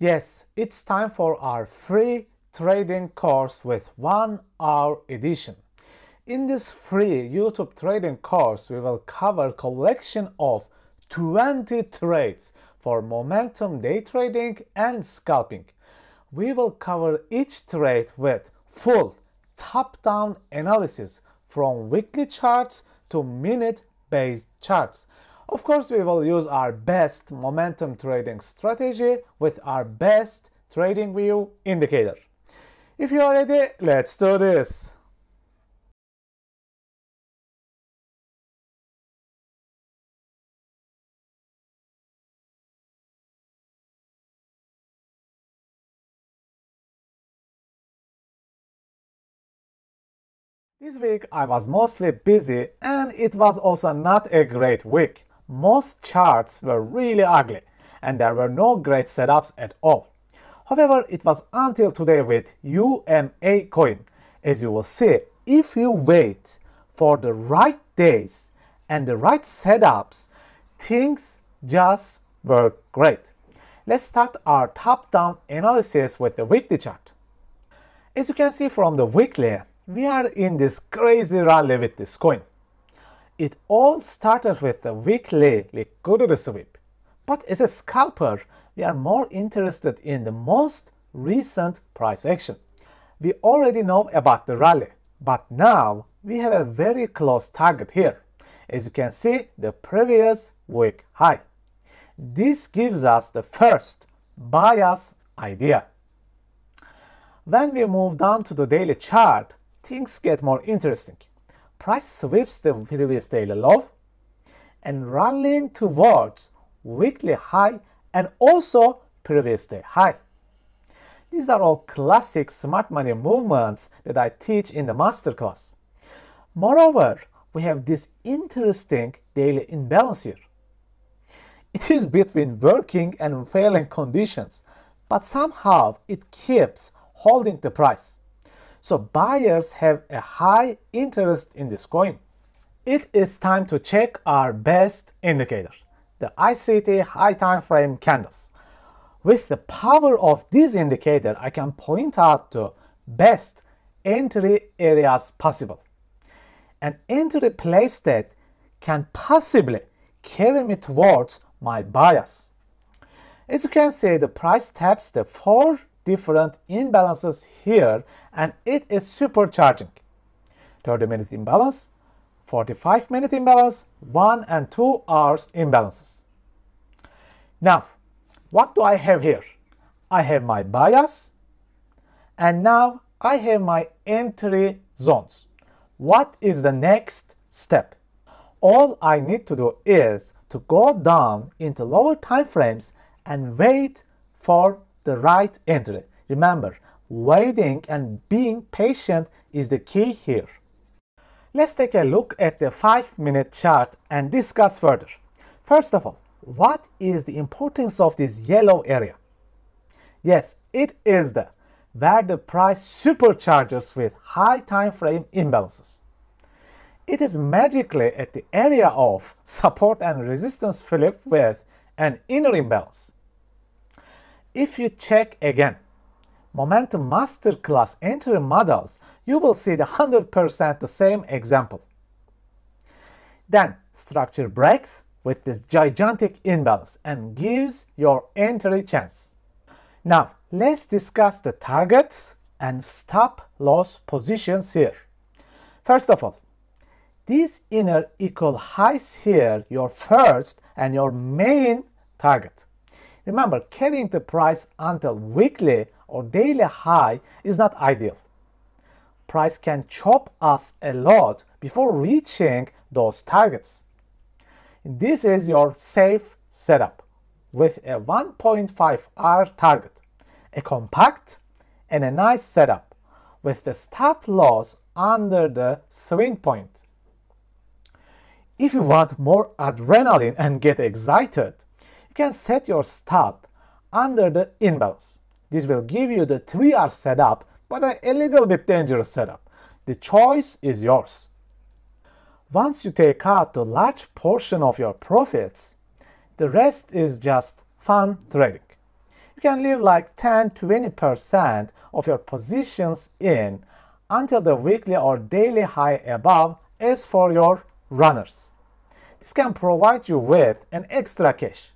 Yes, it's time for our free trading course with 1 hour edition. In this free YouTube trading course, we will cover a collection of 20 trades for momentum day trading and scalping. We will cover each trade with full top-down analysis from weekly charts to minute-based charts. Of course, we will use our best momentum trading strategy with our best trading view indicator. If you are ready, let's do this. This week I was mostly busy and it was also not a great week. Most charts were really ugly and there were no great setups at all. However, it was until today with UMA coin. As you will see, if you wait for the right days and the right setups, things just work great. Let's start our top-down analysis with the weekly chart. As you can see from the weekly, we are in this crazy rally with this coin. It all started with the weekly liquidity sweep. But as a scalper, we are more interested in the most recent price action. We already know about the rally, but now we have a very close target here. As you can see, the previous week high. This gives us the first bias idea. When we move down to the daily chart, things get more interesting. Price sweeps the previous daily low and rallying towards weekly high and also previous day high. These are all classic smart money movements that I teach in the masterclass. Moreover, we have this interesting daily imbalance here. It is between working and failing conditions, but somehow it keeps holding the price. So buyers have a high interest in this coin. It is time to check our best indicator, the ICT high time frame candles. With the power of this indicator, I can point out the best entry areas possible. An entry place that can possibly carry me towards my bias. As you can see, the price taps the 4 different imbalances here and it is supercharging. 30-minute imbalance, 45-minute imbalance, 1 and 2 hours imbalances. Now, what do I have here? I have my bias and now I have my entry zones. What is the next step? All I need to do is to go down into lower time frames and wait for the right entry. Remember, waiting and being patient is the key here. Let's take a look at the 5-minute chart and discuss further. First of all, what is the importance of this yellow area? Yes, it is where the price supercharges with high time frame imbalances. It is magically at the area of support and resistance flip with an inner imbalance. If you check again, Momentum Masterclass entry models, you will see the 100% the same example. Then structure breaks with this gigantic imbalance and gives your entry chance. Now let's discuss the targets and stop loss positions here. First of all, these inner equal highs here, your first and your main target. Remember, carrying the price until weekly or daily high is not ideal. Price can chop us a lot before reaching those targets. This is your safe setup with a 1.5 hour target, a compact and a nice setup with the stop loss under the swing point. If you want more adrenaline and get excited, you can set your stop under the imbalance. This will give you the 3-hour setup, but a little bit dangerous setup. The choice is yours. Once you take out the large portion of your profits, the rest is just fun trading. You can leave like 10-20% of your positions in until the weekly or daily high above is for your runners. This can provide you with an extra cash.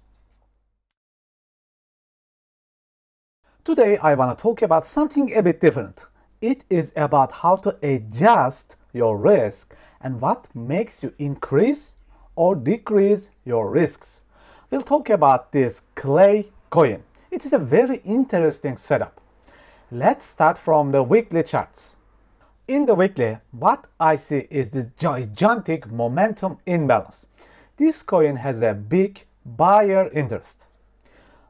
Today I want to talk about something a bit different. It is about how to adjust your risk and what makes you increase or decrease your risks. We'll talk about this clay coin. It is a very interesting setup. Let's start from the weekly charts. In the weekly, what I see is this gigantic momentum imbalance. This coin has a big buyer interest.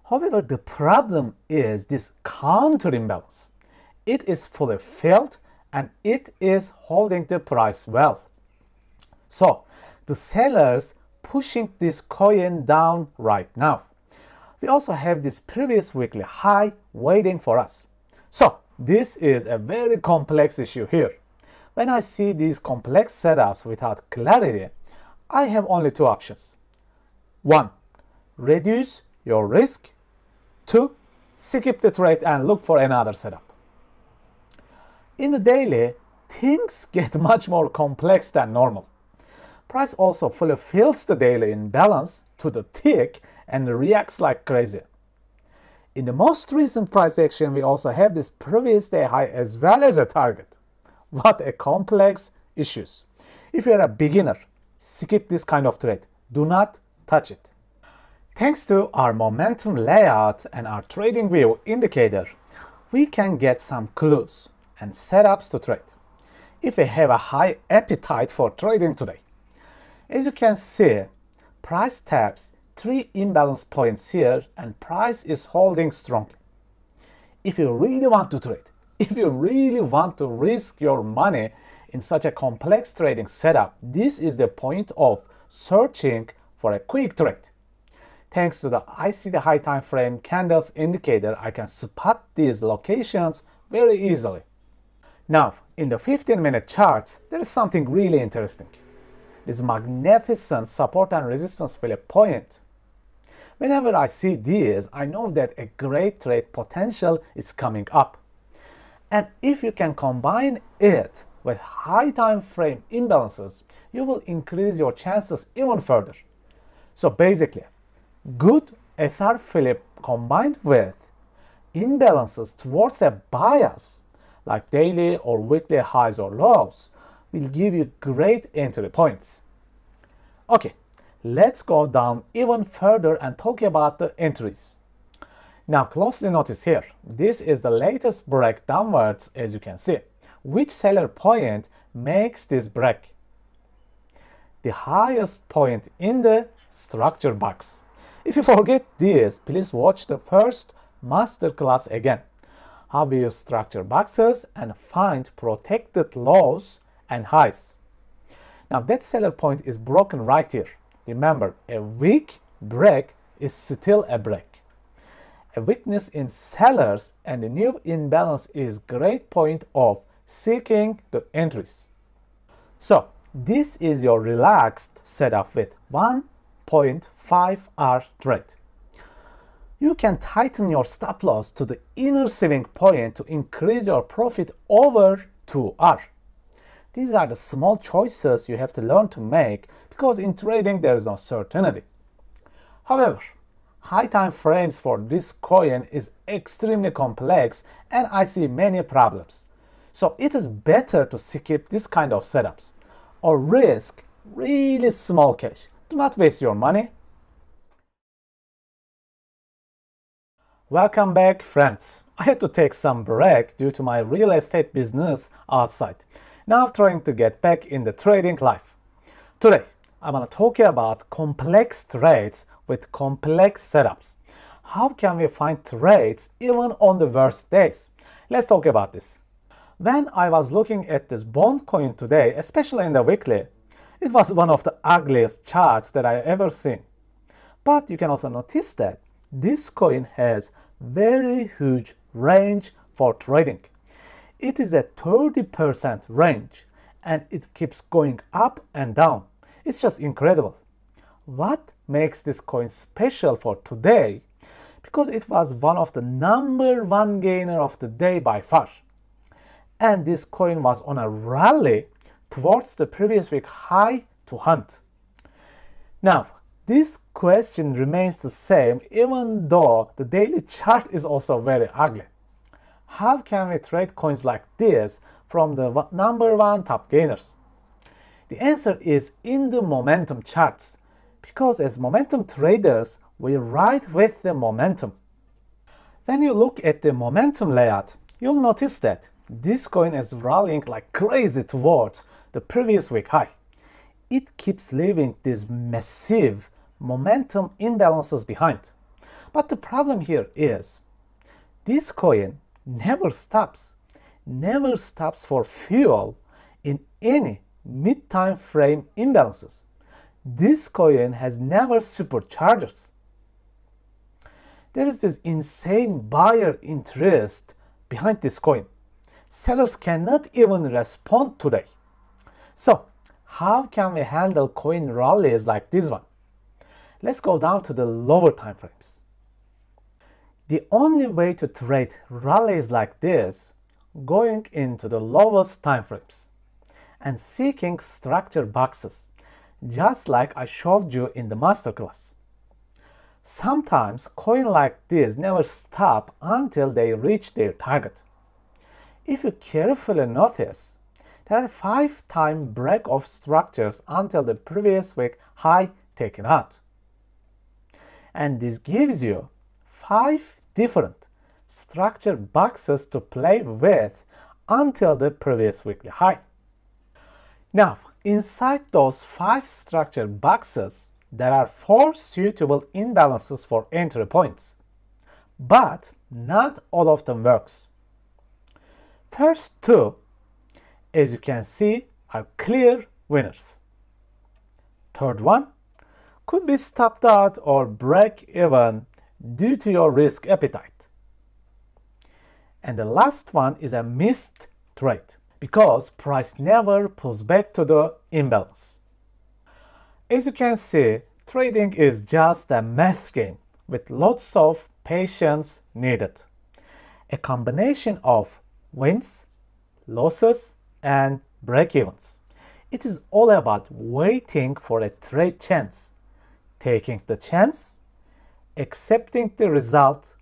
However, the problem is this counter imbalance. It is fully filled and it is holding the price well. So, the sellers pushing this coin down right now. We also have this previous weekly high waiting for us. So, this is a very complex issue here. When I see these complex setups without clarity, I have only two options. 1. Reduce your risk. 2. Skip the trade and look for another setup. In the daily, things get much more complex than normal. Price also fully fills the daily imbalance to the tick and reacts like crazy. In the most recent price action, we also have this previous day high as well as a target. What a complex issues. If you are a beginner, skip this kind of trade. Do not touch it. Thanks to our momentum layout and our trading view indicator, we can get some clues and setups to trade if we have a high appetite for trading today. As you can see, price taps 3 imbalance points here and price is holding strongly. If you really want to trade, if you really want to risk your money in such a complex trading setup, this is the point of searching for a quick trade. Thanks to the ICT high time frame candles indicator, I can spot these locations very easily. Now, in the 15-minute charts, there is something really interesting. This magnificent support and resistance Philip point. Whenever I see these, I know that a great trade potential is coming up. And if you can combine it with high time frame imbalances, you will increase your chances even further. So basically, good SR Philip combined with imbalances towards a bias like daily or weekly highs or lows will give you great entry points. Okay, let's go down even further and talk about the entries. Now closely notice here, this is the latest break downwards as you can see. Which seller point makes this break? The highest point in the structure box. If you forget this, please watch the first masterclass again. How we use structure boxes and find protected lows and highs. Now that seller point is broken right here. Remember, a weak break is still a break. A weakness in sellers and a new imbalance is great point of seeking the entries. So this is your relaxed setup with 1.5R trade. You can tighten your stop loss to the inner swing point to increase your profit over 2R. These are the small choices you have to learn to make because in trading there is no certainty. However, high time frames for this coin is extremely complex and I see many problems. So it is better to skip this kind of setups or risk really small cash. Do not waste your money. Welcome back, friends. I had to take some break due to my real estate business outside. Now I'm trying to get back in the trading life. Today, I want to talk about complex trades with complex setups. How can we find trades even on the worst days? Let's talk about this. When I was looking at this bond coin today, especially in the weekly, it was one of the ugliest charts that I ever seen. But you can also notice that this coin has very huge range for trading. It is a 30% range and it keeps going up and down. It's just incredible. What makes this coin special for today? because it was one of the #1 gainer of the day by far. And this coin was on a rally towards the previous week high to hunt. Now, this question remains the same even though the daily chart is also very ugly. How can we trade coins like this from the #1 top gainers? The answer is in the momentum charts, because as momentum traders, we ride with the momentum. When you look at the momentum layout, you'll notice that this coin is rallying like crazy towards the previous week high. It keeps leaving these massive momentum imbalances behind. But the problem here is, this coin never stops for fuel in any mid-time frame imbalances. This coin has never superchargers. There is this insane buyer interest behind this coin. Sellers cannot even respond today. So, how can we handle coin rallies like this one? Let's go down to the lower time frames. The only way to trade rallies like this, going into the lowest time frames and seeking structure boxes, just like I showed you in the masterclass. Sometimes coins like this never stop until they reach their target. If you carefully notice, there are 5-time break-off structures until the previous week high taken out. And this gives you 5 different structure boxes to play with until the previous weekly high. Now, inside those 5 structure boxes, there are 4 suitable imbalances for entry points. But not all of them works. First 2, as you can see, are clear winners. Third one could be stopped out or break even due to your risk appetite. And the last one is a missed trade, because price never pulls back to the imbalance. As you can see, trading is just a math game with lots of patience needed. A combination of wins, losses, and break-evens. It is all about waiting for a trade chance, taking the chance, accepting the result,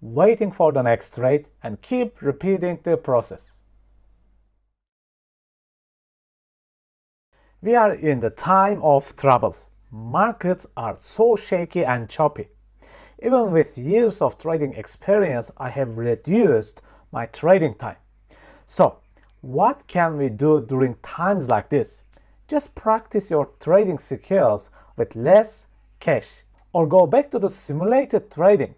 waiting for the next trade, and keep repeating the process. We are in the time of trouble. Markets are so shaky and choppy. Even with years of trading experience, I have reduced my trading time. So, what can we do during times like this? Just practice your trading skills with less cash, or go back to the simulated trading.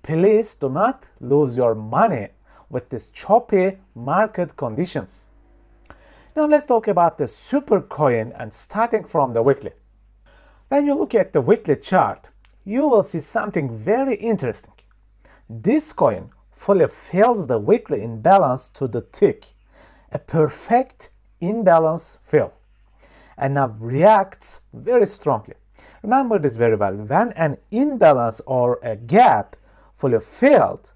Please do not lose your money with these choppy market conditions. Now let's talk about the super coin, and starting from the weekly. When you look at the weekly chart, you will see something very interesting. This coin fully fills the weekly imbalance to the tick, a perfect imbalance fill, and now reacts very strongly. Remember this very well. When an imbalance or a gap fully filled,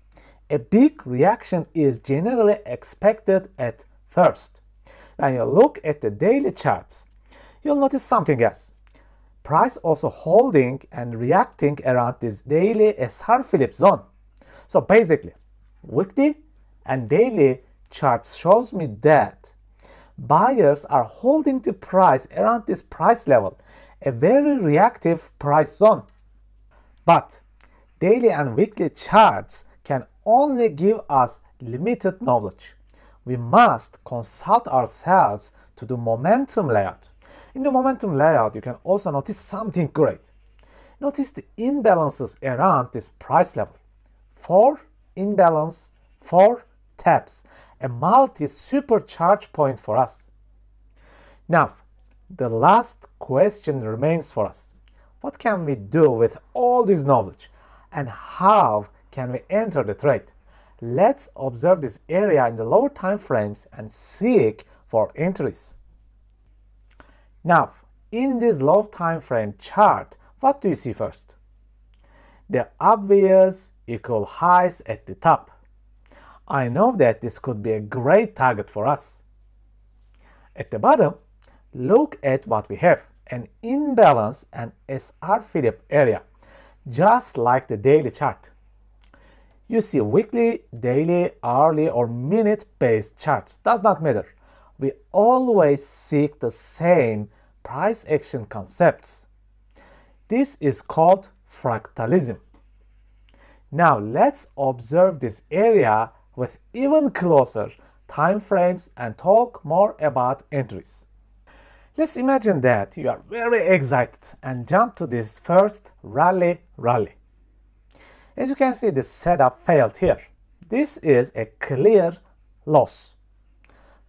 a big reaction is generally expected at first. When you look at the daily charts, you'll notice something else. Price also holding and reacting around this daily SR Phillips zone. So basically, weekly and daily charts shows me that buyers are holding the price around this price level, a very reactive price zone. But daily and weekly charts can only give us limited knowledge. We must consult ourselves to do momentum layout. In the momentum layout, you can also notice something great. Notice the imbalances around this price level. 4 imbalance, 4 taps, a multi-supercharge point for us. Now, the last question remains for us. What can we do with all this knowledge, and how can we enter the trade? Let's observe this area in the lower time frames and seek for entries. Now, in this low time frame chart, what do you see first? The obvious equal highs at the top. I know that this could be a great target for us. At the bottom, look at what we have, an imbalance and SR Philip area, just like the daily chart. You see weekly, daily, hourly or minute-based charts, does not matter. We always seek the same price action concepts. This is called fractalism. Now let's observe this area with even closer time frames and talk more about entries. Let's imagine that you are very excited and jump to this first rally. As you can see, the setup failed here. This is a clear loss.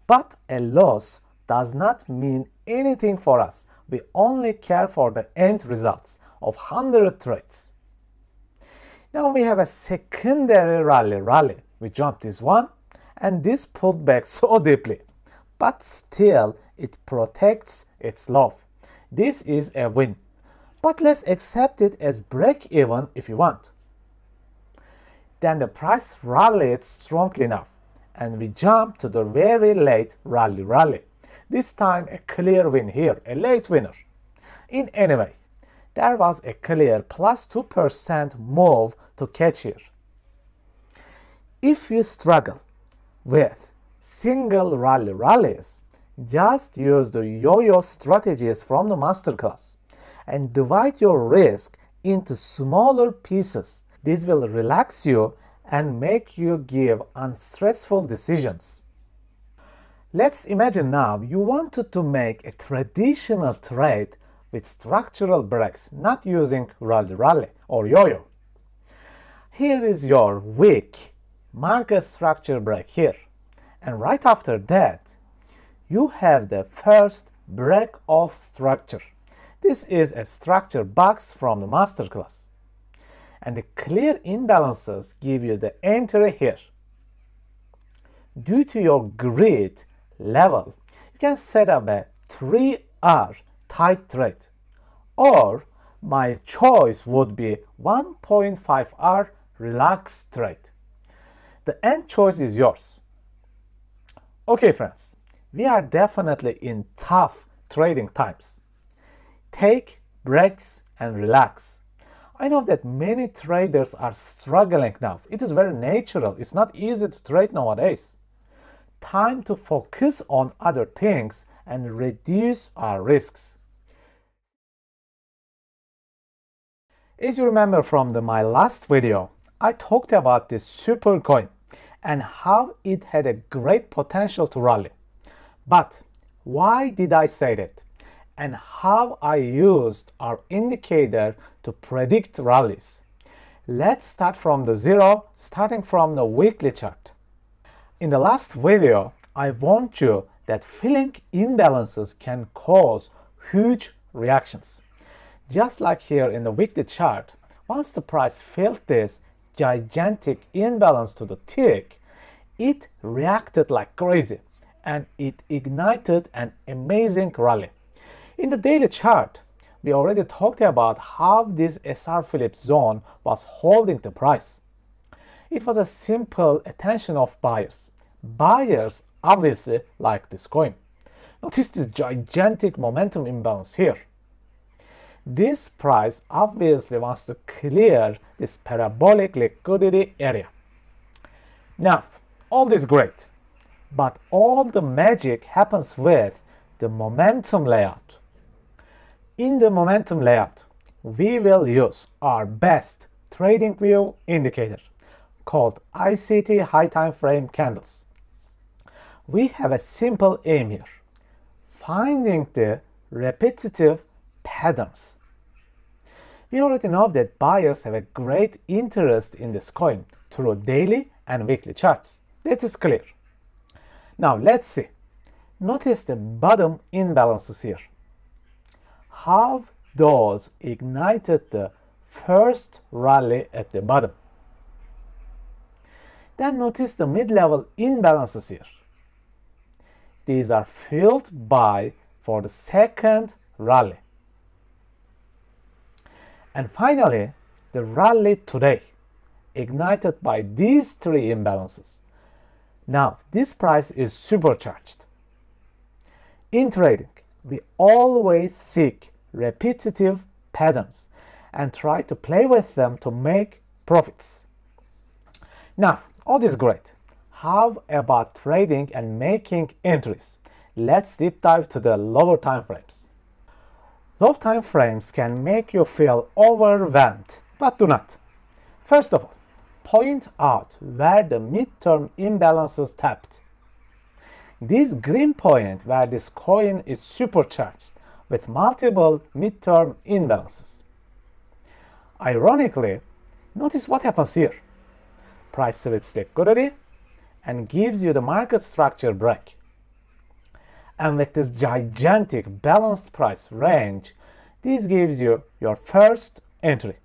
But a loss does not mean anything for us. We only care for the end results of 100 trades. Now we have a secondary rally. We jumped this one and this pulled back so deeply. But still it protects its love. This is a win. But let's accept it as break even if you want. Then the price rallied strongly enough and we jump to the very late rally. This time a clear win here, a late winner. In any way, there was a clear plus 2% move to catch here. If you struggle with single rallies, just use the yo-yo strategies from the masterclass and divide your risk into smaller pieces. This will relax you and make you give unstressful decisions. Let's imagine now you wanted to make a traditional trade with structural breaks, not using rally or yo-yo. Here is your wick, market structure break here. And right after that, you have the first break of structure. This is a structure box from the masterclass. And the clear imbalances give you the entry here. Due to your greed level, you can set up a 3R tight trade. Or my choice would be 1.5R relaxed trade. The end choice is yours. Okay friends, we are definitely in tough trading times. Take breaks and relax. I know that many traders are struggling now. It is very natural. It's not easy to trade nowadays. Time to focus on other things and reduce our risks. As you remember from my last video, I talked about this super coin and how it had a great potential to rally. But why did I say that? And how I used our indicator to predict rallies. Let's start from the zero, starting from the weekly chart. In the last video, I warned you that filling imbalances can cause huge reactions. Just like here in the weekly chart, once the price felt this gigantic imbalance to the tick, it reacted like crazy and it ignited an amazing rally. In the daily chart, we already talked about how this SR Phillips zone was holding the price. It was a simple attention of buyers. Buyers obviously like this coin. Notice this gigantic momentum imbalance here. This price obviously wants to clear this parabolic liquidity area. Now, all this great, but all the magic happens with the momentum layout. In the momentum layout, we will use our best trading view indicator called ICT high time frame candles. We have a simple aim here, finding the repetitive patterns. We already know that buyers have a great interest in this coin through daily and weekly charts. That is clear. Now let's see. Notice the bottom imbalances here. How those ignited the first rally at the bottom. Then notice the mid-level imbalances here. These are fueled by for the second rally. And finally, the rally today, ignited by these three imbalances. Now, this price is supercharged. In trading, we always seek repetitive patterns and try to play with them to make profits. Now, all this is great. How about trading and making entries? Let's deep dive to the lower time frames. Low time frames can make you feel overwhelmed, but do not. First of all, point out where the midterm imbalances tapped. This green point where this coin is supercharged with multiple midterm imbalances. Ironically, notice what happens here. Price sweeps liquidity and gives you the market structure break. And with this gigantic balanced price range, this gives you your first entry.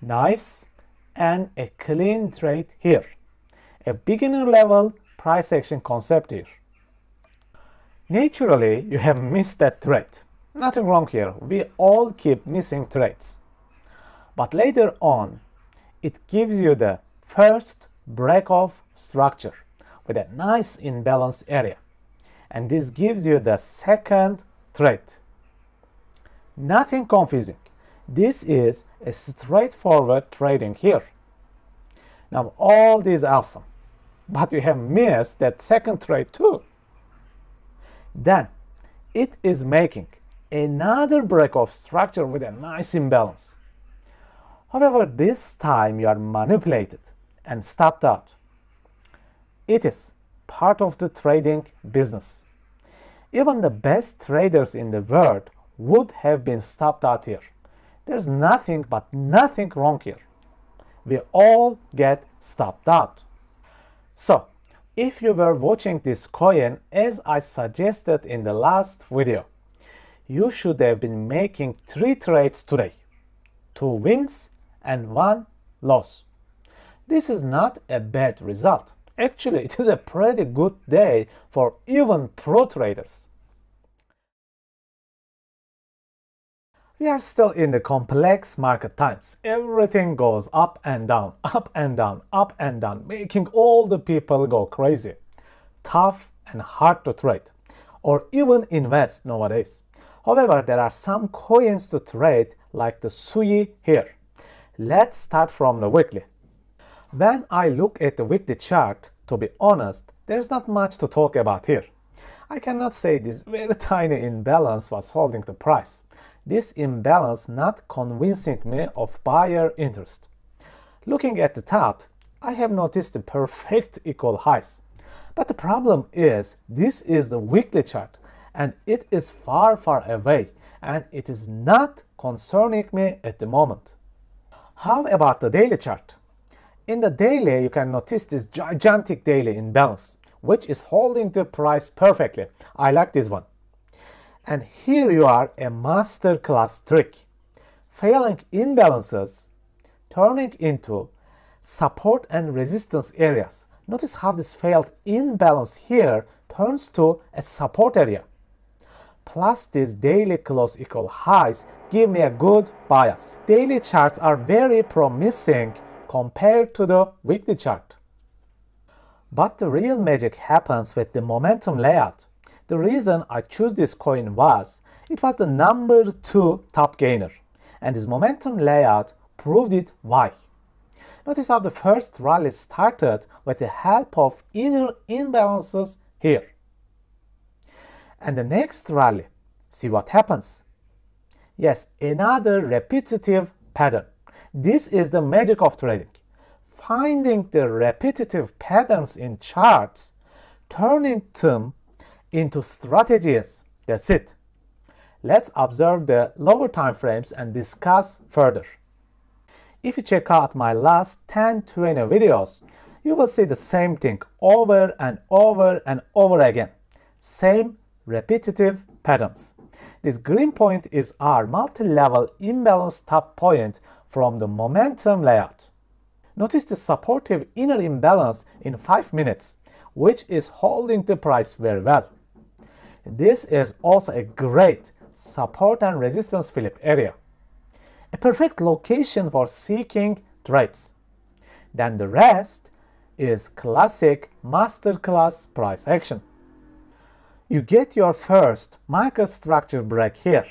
Nice and a clean trade here. A beginner level price action concept here. Naturally, you have missed that trade. Nothing wrong here. We all keep missing trades. But later on, it gives you the first break-off structure with a nice imbalance area. And this gives you the second trade. Nothing confusing. This is a straightforward trading here. Now all this is awesome, but you have missed that second trade too. Then it is making another break-off structure with a nice imbalance. However, this time you are manipulated and stopped out. It is part of the trading business. Even the best traders in the world would have been stopped out here. There's nothing but nothing wrong here. We all get stopped out. So, if you were watching this coin as I suggested in the last video, you should have been making 3 trades today. 2 wins and 1 loss. This is not a bad result. Actually, it is a pretty good day for even pro traders. We are still in the complex market times. Everything goes up and down, up and down, up and down, making all the people go crazy. Tough and hard to trade, or even invest nowadays. However, there are some coins to trade like the SUI here. Let's start from the weekly. When I look at the weekly chart, to be honest, there's not much to talk about here. I cannot say this very tiny imbalance was holding the price. This imbalance not convincing me of buyer interest. Looking at the top, I have noticed the perfect equal highs. But the problem is, this is the weekly chart and it is far away and it is not concerning me at the moment. How about the daily chart? In the daily, you can notice this gigantic daily imbalance, which is holding the price perfectly. I like this one. And here you are, a masterclass trick. Failing imbalances turning into support and resistance areas. Notice how this failed imbalance here turns to a support area. Plus these daily close equal highs give me a good bias. Daily charts are very promising compared to the weekly chart. But the real magic happens with the momentum layout. The reason I chose this coin was, it was the number 2 top gainer, and this momentum layout proved it why. Notice how the first rally started with the help of inner imbalances here. And the next rally, see what happens. Yes, another repetitive pattern. This is the magic of trading. Finding the repetitive patterns in charts, turning them into strategies. That's it. Let's observe the lower time frames and discuss further. If you check out my last 10-20 videos, you will see the same thing over and over and over again. Same repetitive patterns. This green point is our multi-level imbalance top point from the momentum layout. Notice the supportive inner imbalance in 5 minutes, which is holding the price very well. This is also a great support and resistance flip area. a perfect location for seeking trades. Then the rest is classic masterclass price action. You get your first market structure break here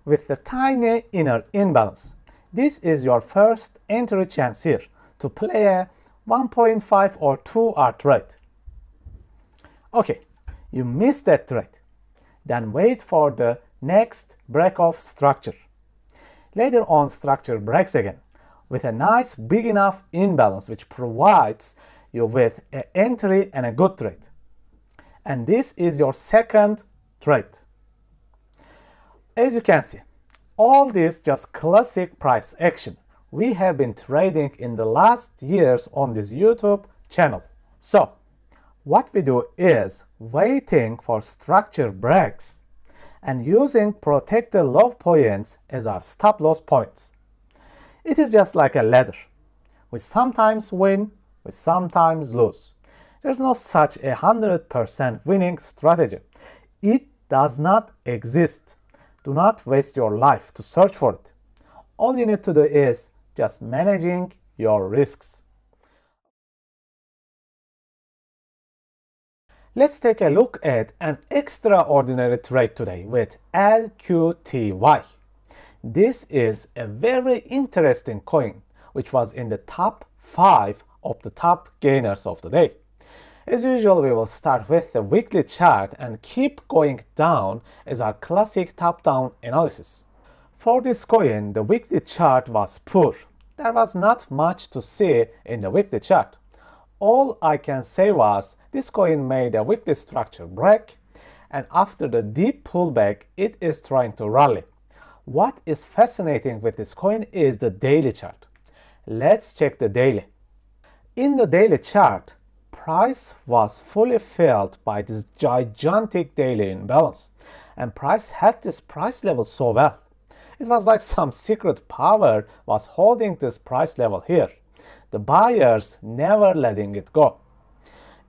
with the tiny inner imbalance. This is your first entry chance here to play a 1.5 or 2 hour trade. Okay, you missed that trade. Then wait for the next break of structure. Later on, structure breaks again with a nice big enough imbalance which provides you with an entry and a good trade. And this is your second trade. As you can see, all this just classic price action we have been trading in the last years on this YouTube channel. So, what we do is waiting for structure breaks and using protected low points as our stop loss points. It is just like a ladder. We sometimes win, we sometimes lose. There's no such a 100% winning strategy. It does not exist. Do not waste your life to search for it. All you need to do is just managing your risks. Let's take a look at an extraordinary trade today with LQTY. This is a very interesting coin which was in the top 5 of the top gainers of the day. As usual, we will start with the weekly chart and keep going down as our classic top-down analysis. For this coin, the weekly chart was poor. There was not much to see in the weekly chart. All I can say was this coin made a weekly structure break, and after the deep pullback, it is trying to rally. What is fascinating with this coin is the daily chart. Let's check the daily. In the daily chart, price was fully filled by this gigantic daily imbalance, and price had this price level so well. It was like some secret power was holding this price level here. The buyers never letting it go.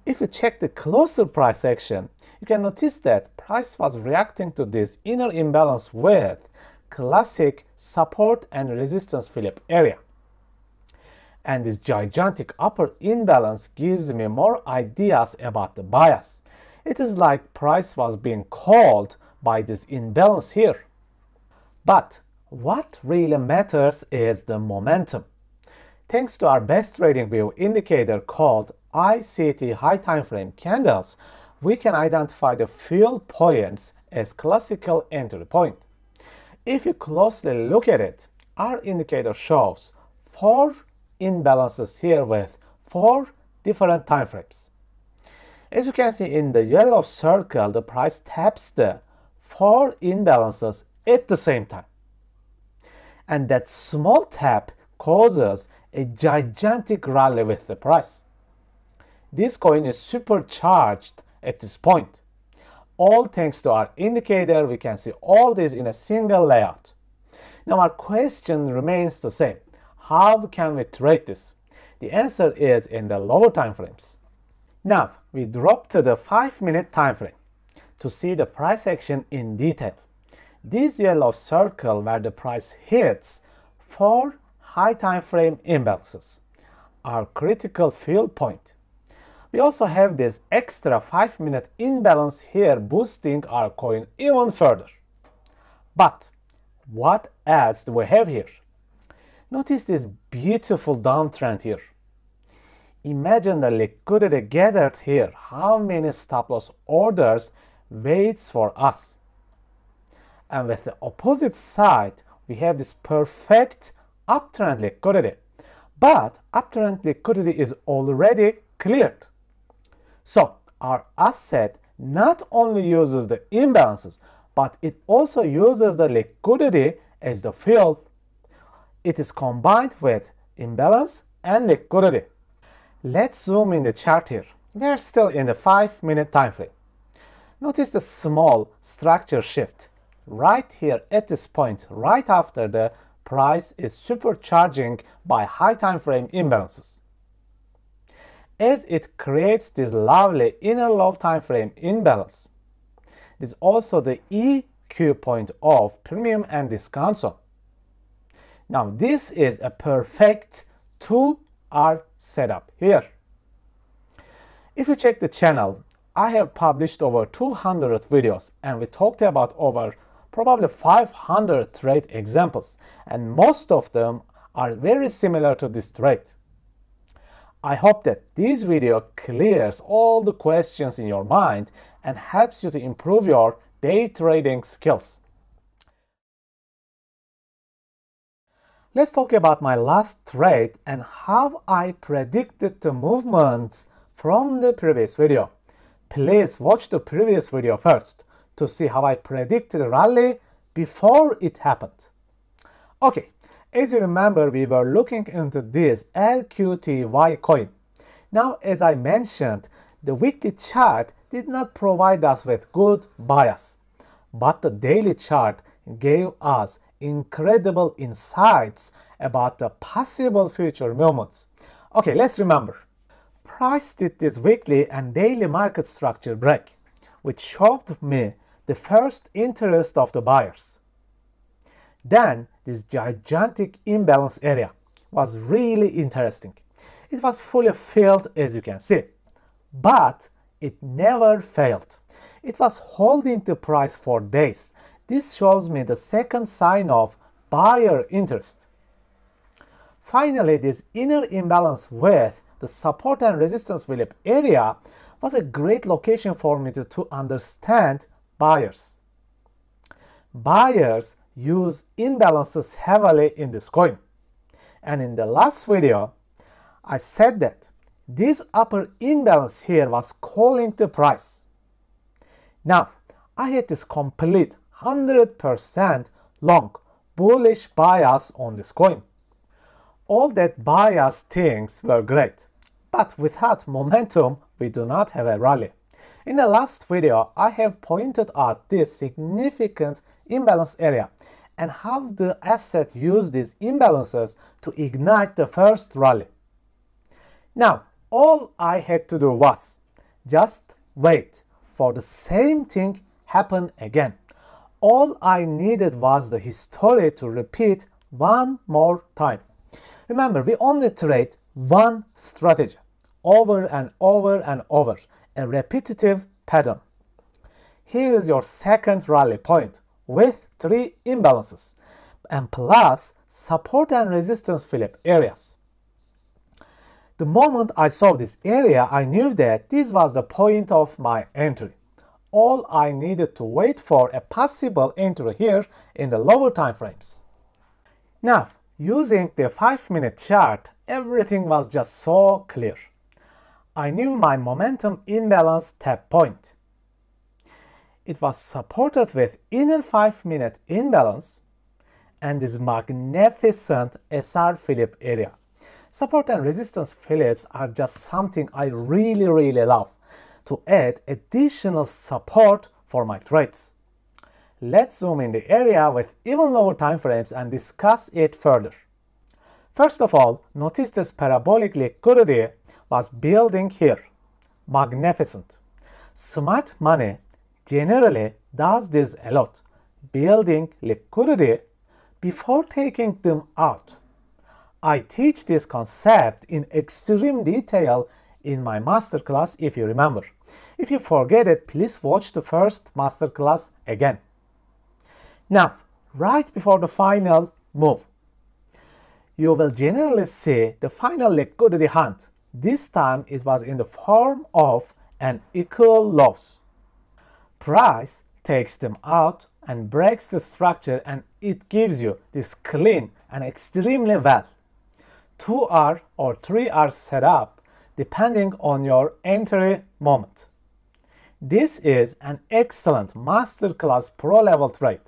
If you check the closer price action, you can notice that price was reacting to this inner imbalance with classic support and resistance fill-up area. And this gigantic upper imbalance gives me more ideas about the bias. It is like price was being called by this imbalance here. But what really matters is the momentum. Thanks to our best trading view indicator called ICT high time frame candles, we can identify the fill points as classical entry point. If you closely look at it, our indicator shows 4 imbalances here with 4 different time frames. As you can see in the yellow circle, the price taps the 4 imbalances at the same time. And that small tap causes a gigantic rally with the price. This coin is supercharged at this point. All thanks to our indicator, we can see all this in a single layout. Now our question remains the same. How can we trade this? The answer is in the lower time frames. Now we drop to the 5-minute time frame to see the price action in detail. This yellow circle where the price hits 4 high time frame imbalances, our critical fill point. We also have this extra 5-minute imbalance here boosting our coin even further. But what else do we have here? Notice this beautiful downtrend here. Imagine the liquidity gathered here. How many stop loss orders waits for us? And with the opposite side, we have this perfect uptrend liquidity. But uptrend liquidity is already cleared. So our asset not only uses the imbalances, but it also uses the liquidity as the fill. It is combined with imbalance and liquidity. Let's zoom in the chart here. We are still in the 5-minute time frame. Notice the small structure shift right here at this point, right after the price is supercharging by high time frame imbalances. As it creates this lovely inner low time frame imbalance, this is also the EQ point of premium and discount zone. Now this is a perfect 2-hour setup here. If you check the channel, I have published over 200 videos and we talked about over probably 500 trade examples, and most of them are very similar to this trade. I hope that this video clears all the questions in your mind and helps you to improve your day trading skills. Let's talk about my last trade and how I predicted the movements from the previous video. Please watch the previous video first to see how I predicted the rally before it happened. Okay, as you remember, we were looking into this LQTY coin. Now, as I mentioned, the weekly chart did not provide us with good bias, but the daily chart gave us incredible insights about the possible future movements. Okay, let's remember. Price did this weekly and daily market structure break, which showed me the first interest of the buyers. Then this gigantic imbalance area was really interesting. It was fully filled, as you can see, but it never failed. It was holding the price for days. This shows me the second sign of buyer interest. Finally, this inner imbalance with the support and resistance Philip area was a great location for me to understand buyers. Buyers use imbalances heavily in this coin. And in the last video, I said that this upper imbalance here was calling the price. Now, I had this complete 100% long bullish bias on this coin. All that bias things were great, but without momentum, we do not have a rally. In the last video, I have pointed out this significant imbalance area and how the asset used these imbalances to ignite the first rally. Now, all I had to do was just wait for the same thing happen again. All I needed was the history to repeat one more time. Remember, we only trade one strategy over and over and over, a repetitive pattern. Here is your second rally point with 3 imbalances and plus support and resistance Philip areas. The moment I saw this area, I knew that this was the point of my entry. All I needed to wait for a possible entry here in the lower time frames. Now, using the 5-minute chart, everything was just so clear. I knew my momentum imbalance tap point. It was supported with inner 5-minute imbalance and this magnificent SR Philip area. Support and resistance Philips are just something I really love to add additional support for my trades. Let's zoom in the area with even lower time frames and discuss it further. First of all, notice this parabolic liquidity was building here. Magnificent. Smart money generally does this a lot, building liquidity before taking them out. I teach this concept in extreme detail in my masterclass, if you remember. If you forget it, please watch the first masterclass again. Now, right before the final move, you will generally see the final liquidity hunt. This time it was in the form of an equal loss. Price takes them out and breaks the structure, and it gives you this clean and extremely well 2-hour or 3-hour setup depending on your entry moment. This is an excellent masterclass pro level trade.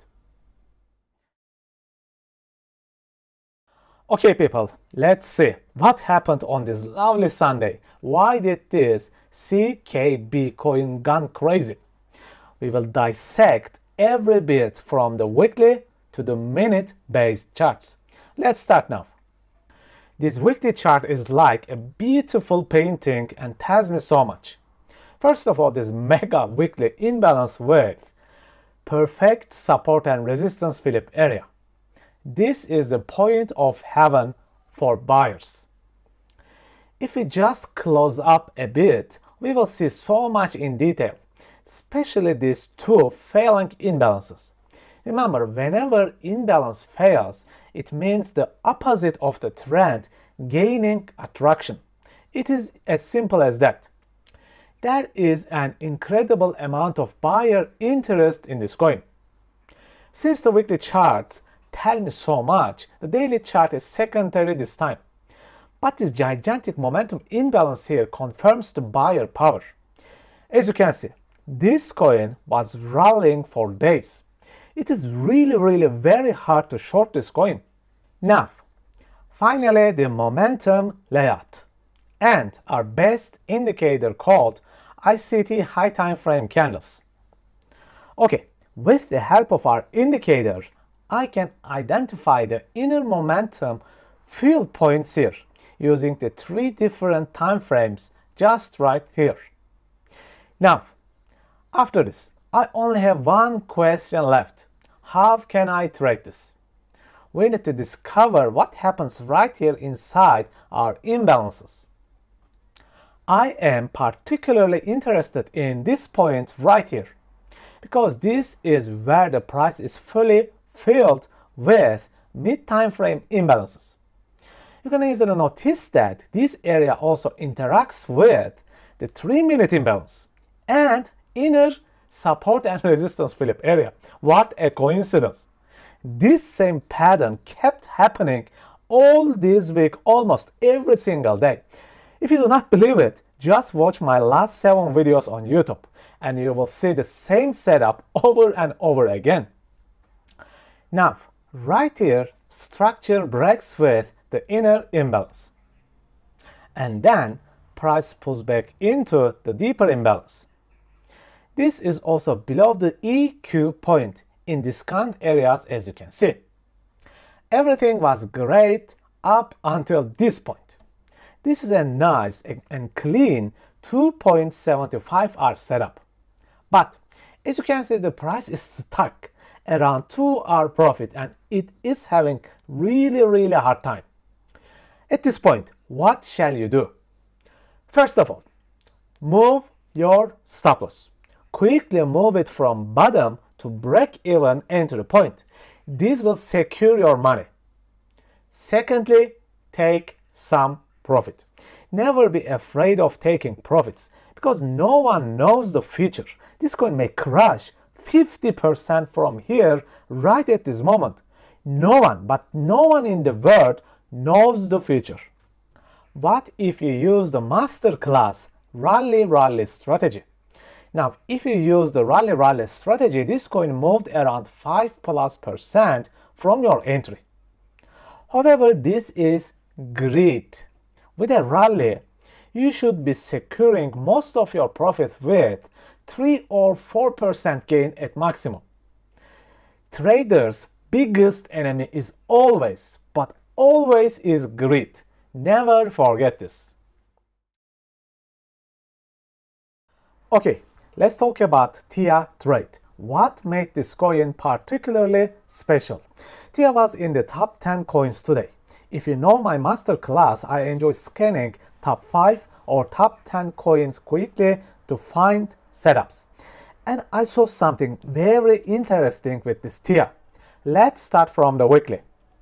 Okay people, let's see what happened on this lovely Sunday. Why did this CKB coin gone crazy? We will dissect every bit from the weekly to the minute based charts. Let's start now. This weekly chart is like a beautiful painting and tells me so much. First of all, this mega weekly imbalance with perfect support and resistance Philip area. This is the point of heaven for buyers. If we just close up a bit, we will see so much in detail, especially these two failing imbalances. Remember, whenever imbalance fails, it means the opposite of the trend gaining attraction. It is as simple as that. There is an incredible amount of buyer interest in this coin. Since the weekly charts tell me so much, the daily chart is secondary this time. But this gigantic momentum imbalance here confirms the buyer power. As you can see, this coin was rallying for days. It is really very hard to short this coin. Now, finally the momentum layout and our best indicator called ICT high time frame candles. Okay, with the help of our indicator, I can identify the inner momentum field points here using the 3 different time frames just right here. Now, after this, I only have one question left. How can I trade this? We need to discover what happens right here inside our imbalances. I am particularly interested in this point right here, because this is where the price is fully filled with mid-time frame imbalances. You can easily notice that this area also interacts with the 3-minute imbalance and inner support and resistance flip area. What a coincidence! This same pattern kept happening all this week, almost every single day. If you do not believe it, just watch my last 7 videos on YouTube and you will see the same setup over and over again. Now, right here, structure breaks with the inner imbalance. And then, price pulls back into the deeper imbalance. This is also below the EQ point in discount areas, as you can see. Everything was great up until this point. This is a nice and clean 2.75 hour setup. But as you can see, the price is stuck around 2 hour profit and it is having really hard time. At this point, what shall you do? First of all, move your stop loss. Quickly move it from bottom to break even entry point. This will secure your money. Secondly, take some profit. Never be afraid of taking profits because no one knows the future. This coin may crash 50% from here right at this moment. No one in the world knows the future. What if you use the masterclass rally strategy? Now, if you use the rally strategy, this coin moved around 5+% from your entry. However, this is greed. With a rally, you should be securing most of your profit with 3 or 4% gain at maximum. Traders' biggest enemy is always, but always is greed. Never forget this. Okay, let's talk about TIA trade. What made this coin particularly special? TIA was in the top 10 coins today. If you know my masterclass, I enjoy scanning top 5 or top 10 coins quickly to find setups. And I saw something very interesting with this TIA. Let's start from the weekly.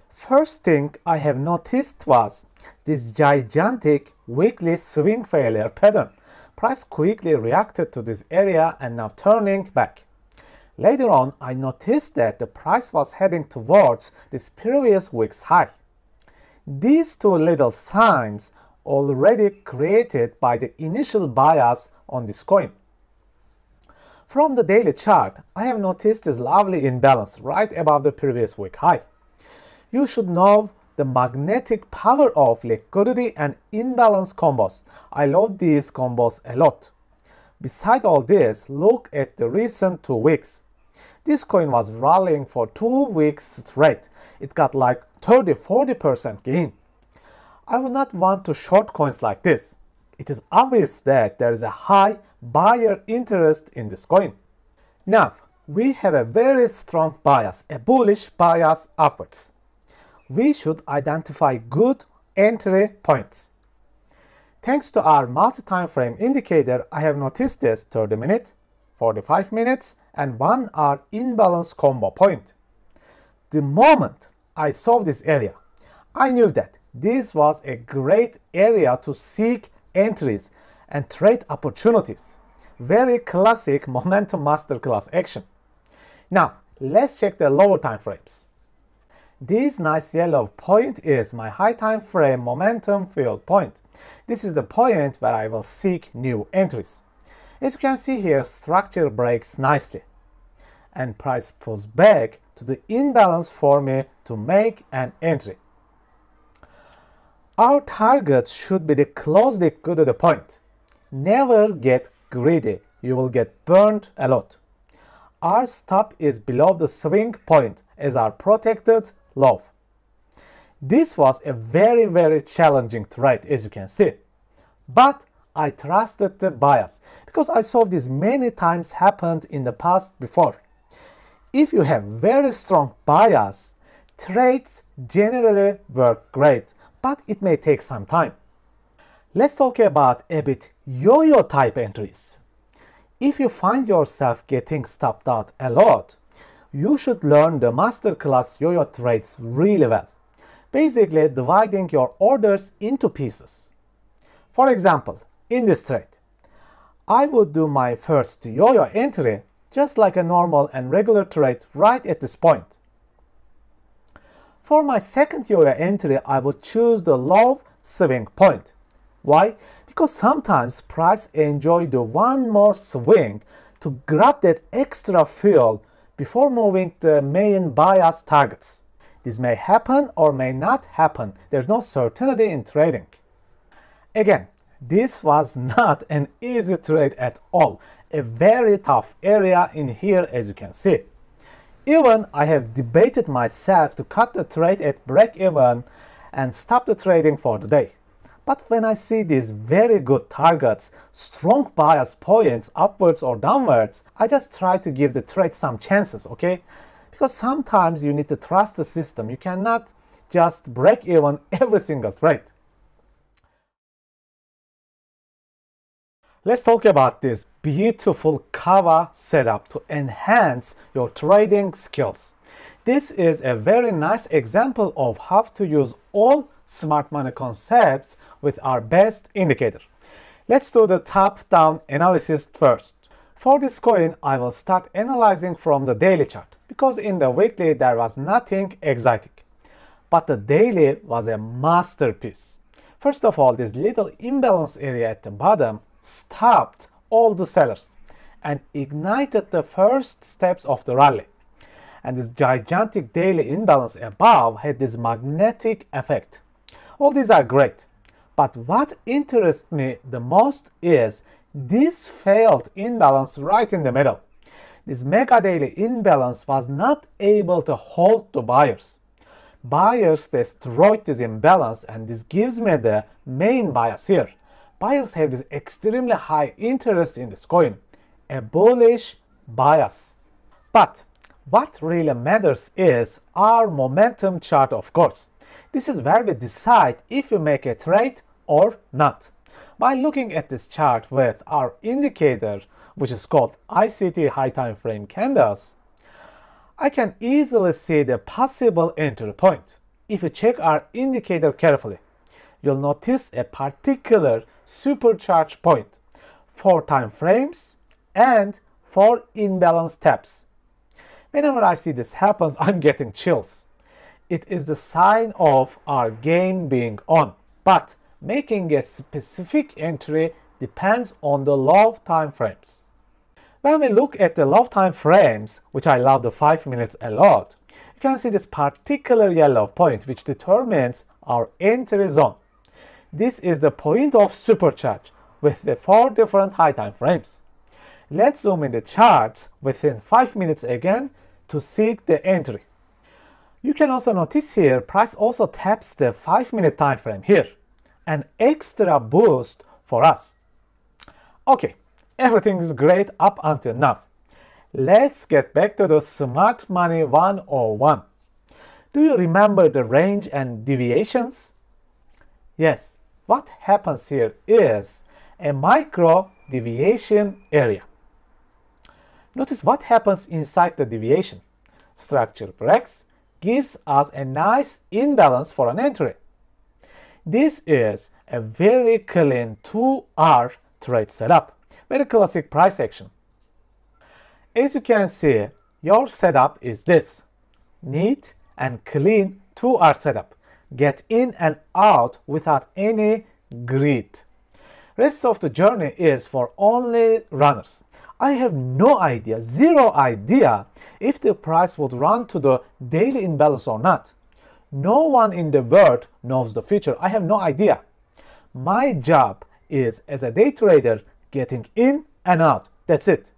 First thing I have noticed was this gigantic weekly swing failure pattern. Price quickly reacted to this area and now turning back. Later on, I noticed that the price was heading towards this previous week's high. These two little signs already created by the initial bias on this coin. From the daily chart, I have noticed this lovely imbalance right above the previous week high. You should know the magnetic power of liquidity and imbalance combos. I love these combos a lot. Beside all this, look at the recent 2 weeks. This coin was rallying for 2 weeks straight. It got like 30–40% gain. I would not want to short coins like this. It is obvious that there is a high buyer interest in this coin. Now, we have a very strong bias, a bullish bias upwards. we should identify good entry points. Thanks to our multi-time frame indicator, I have noticed this 30 minute, 45 minutes, and 1 hour imbalance combo point. The moment I saw this area, I knew that this was a great area to seek entries and trade opportunities. Very classic momentum masterclass action. Now, let's check the lower time frames. This nice yellow point is my high time frame momentum field point. This is the point where I will seek new entries. As you can see here, structure breaks nicely and price pulls back to the imbalance for me to make an entry. Our target should be the close liquidity point. Never get greedy, you will get burned a lot. Our stop is below the swing point as our protected low. This was a very challenging trade, as you can see. But I trusted the bias because I saw this many times happened in the past before. If you have very strong bias, trades generally work great, but it may take some time. Let's talk about a bit yo-yo type entries. If you find yourself getting stopped out a lot, you should learn the masterclass yo-yo trades really well. Basically dividing your orders into pieces. For example, in this trade, I would do my first yo-yo entry just like a normal and regular trade right at this point. For my second yo-yo entry, I would choose the low swing point. Why? Because sometimes price enjoy the one more swing to grab that extra fuel before moving the main bias targets. This may happen or may not happen. There's no certainty in trading. Again, this was not an easy trade at all. A very tough area in here, as you can see. Even I have debated myself to cut the trade at break even and stop the trading for the day. But when I see these very good targets, strong bias points upwards or downwards, I just try to give the trade some chances, okay? Because sometimes you need to trust the system. You cannot just break even every single trade. Let's talk about this beautiful cover setup to enhance your trading skills. This is a very nice example of how to use all smart money concepts with our best indicator. Let's do the top-down analysis first. For this coin, I will start analyzing from the daily chart because in the weekly there was nothing exciting. But the daily was a masterpiece. First of all, this little imbalance area at the bottom stopped all the sellers and ignited the first steps of the rally. And this gigantic daily imbalance above had this magnetic effect. All these are great, but what interests me the most is this failed imbalance right in the middle. This mega daily imbalance was not able to hold the buyers. Buyers destroyed this imbalance, and this gives me the main bias here. Buyers have this extremely high interest in this coin, a bullish bias. But what really matters is our momentum chart, of course. This is where we decide if we make a trade or not. By looking at this chart with our indicator, which is called ICT high time frame candles, I can easily see the possible entry point. If you check our indicator carefully, you'll notice a particular supercharged point, 4 time frames and 4 imbalance taps. Whenever I see this happens, I'm getting chills. It is the sign of our game being on, but making a specific entry depends on the low time frames. When we look at the low time frames, which I love the 5 minutes a lot, you can see this particular yellow point which determines our entry zone. This is the point of supercharge with the 4 different high time frames. Let's zoom in the charts within 5 minutes again to seek the entry. You can also notice here price also taps the 5 minute time frame here. An extra boost for us. Okay, everything is great up until now. Let's get back to the Smart Money 101. Do you remember the range and deviations? Yes, what happens here is a micro deviation area. Notice what happens inside the deviation. Structure breaks, gives us a nice imbalance for an entry. This is a very clean 2-hour trade setup, very classic price action. As you can see, your setup is this: neat and clean 2-hour setup. Get in and out without any greed. Rest of the journey is for only runners. I have no idea, zero idea, if the price would run to the daily imbalance or not. No one in the world knows the future. I have no idea. My job is, as a day trader, getting in and out. That's it.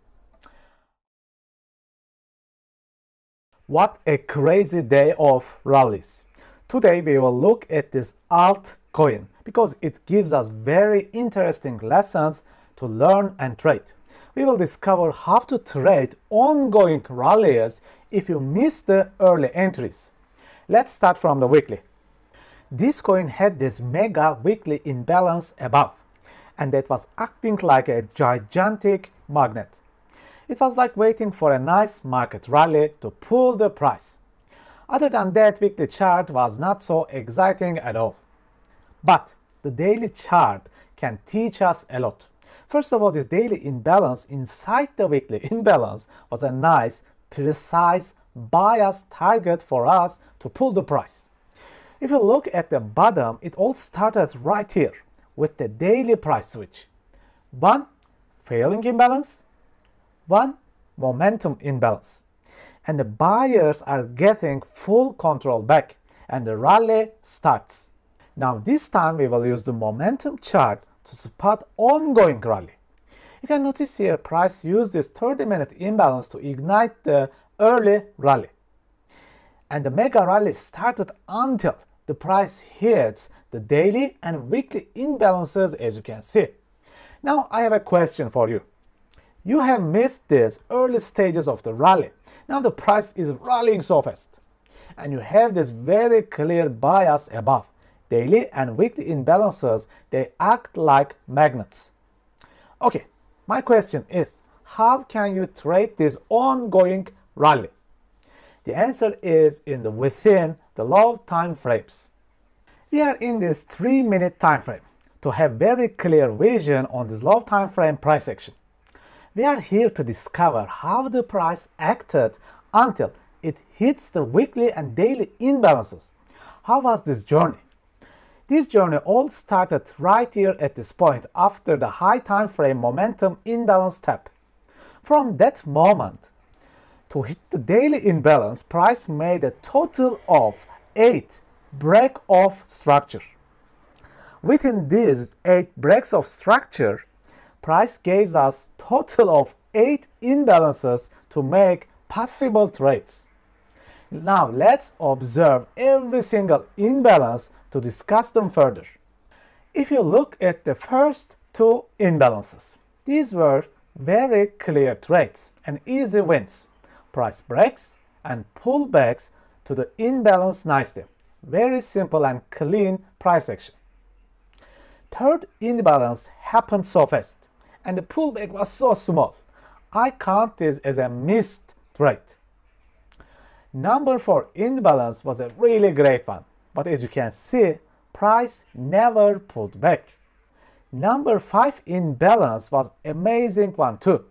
What a crazy day of rallies. Today we will look at this altcoin because it gives us very interesting lessons to learn and trade. We will discover how to trade ongoing rallies if you miss the early entries. Let's start from the weekly. This coin had this mega weekly imbalance above, and that was acting like a gigantic magnet. It was like waiting for a nice market rally to pull the price. Other than that, weekly chart was not so exciting at all. But the daily chart can teach us a lot. First of all, this daily imbalance inside the weekly imbalance was a nice, precise bias target for us to pull the price. If you look at the bottom, it all started right here with the daily price switch. One failing imbalance, one momentum imbalance. And the buyers are getting full control back and the rally starts. Now this time we will use the momentum chart to spot ongoing rally. You can notice here price used this 30-minute imbalance to ignite the early rally. And the mega rally started until the price hits the daily and weekly imbalances, as you can see. Now I have a question for you. You have missed these early stages of the rally. Now the price is rallying so fast. And you have this very clear bias above. Daily and weekly imbalances, they act like magnets. Okay, my question is, how can you trade this ongoing rally? The answer is within the low time frames. We are in this 3-minute time frame to have very clear vision on this low time frame price action. We are here to discover how the price acted until it hits the weekly and daily imbalances. How was this journey? This journey all started right here at this point after the high time frame momentum imbalance tap. From that moment to hit the daily imbalance, price made a total of 8 break of structure. Within these 8 breaks of structure, price gives us total of 8 imbalances to make possible trades. Now let's observe every single imbalance to discuss them further. If you look at the first 2 imbalances, these were very clear trades and easy wins. Price breaks and pullbacks to the imbalance nicely. Very simple and clean price action. Third imbalance happened so fast and the pullback was so small. I count this as a missed trade. Number 4 imbalance was a really great one, but as you can see, price never pulled back. Number 5 imbalance was amazing one too,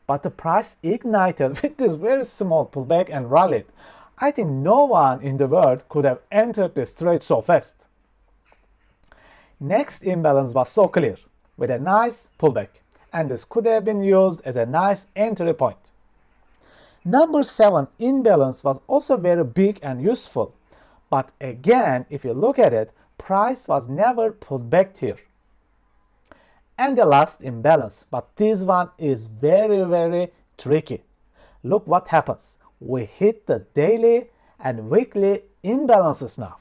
but the price ignited with this very small pullback and rallied. I think no one in the world could have entered this trade so fast. Next imbalance was so clear, with a nice pullback, and this could have been used as a nice entry point. Number 7 imbalance was also very big and useful, but again, if you look at it, price was never pulled back here. And the last imbalance, but this one is very tricky. Look what happens. We hit the daily and weekly imbalances now.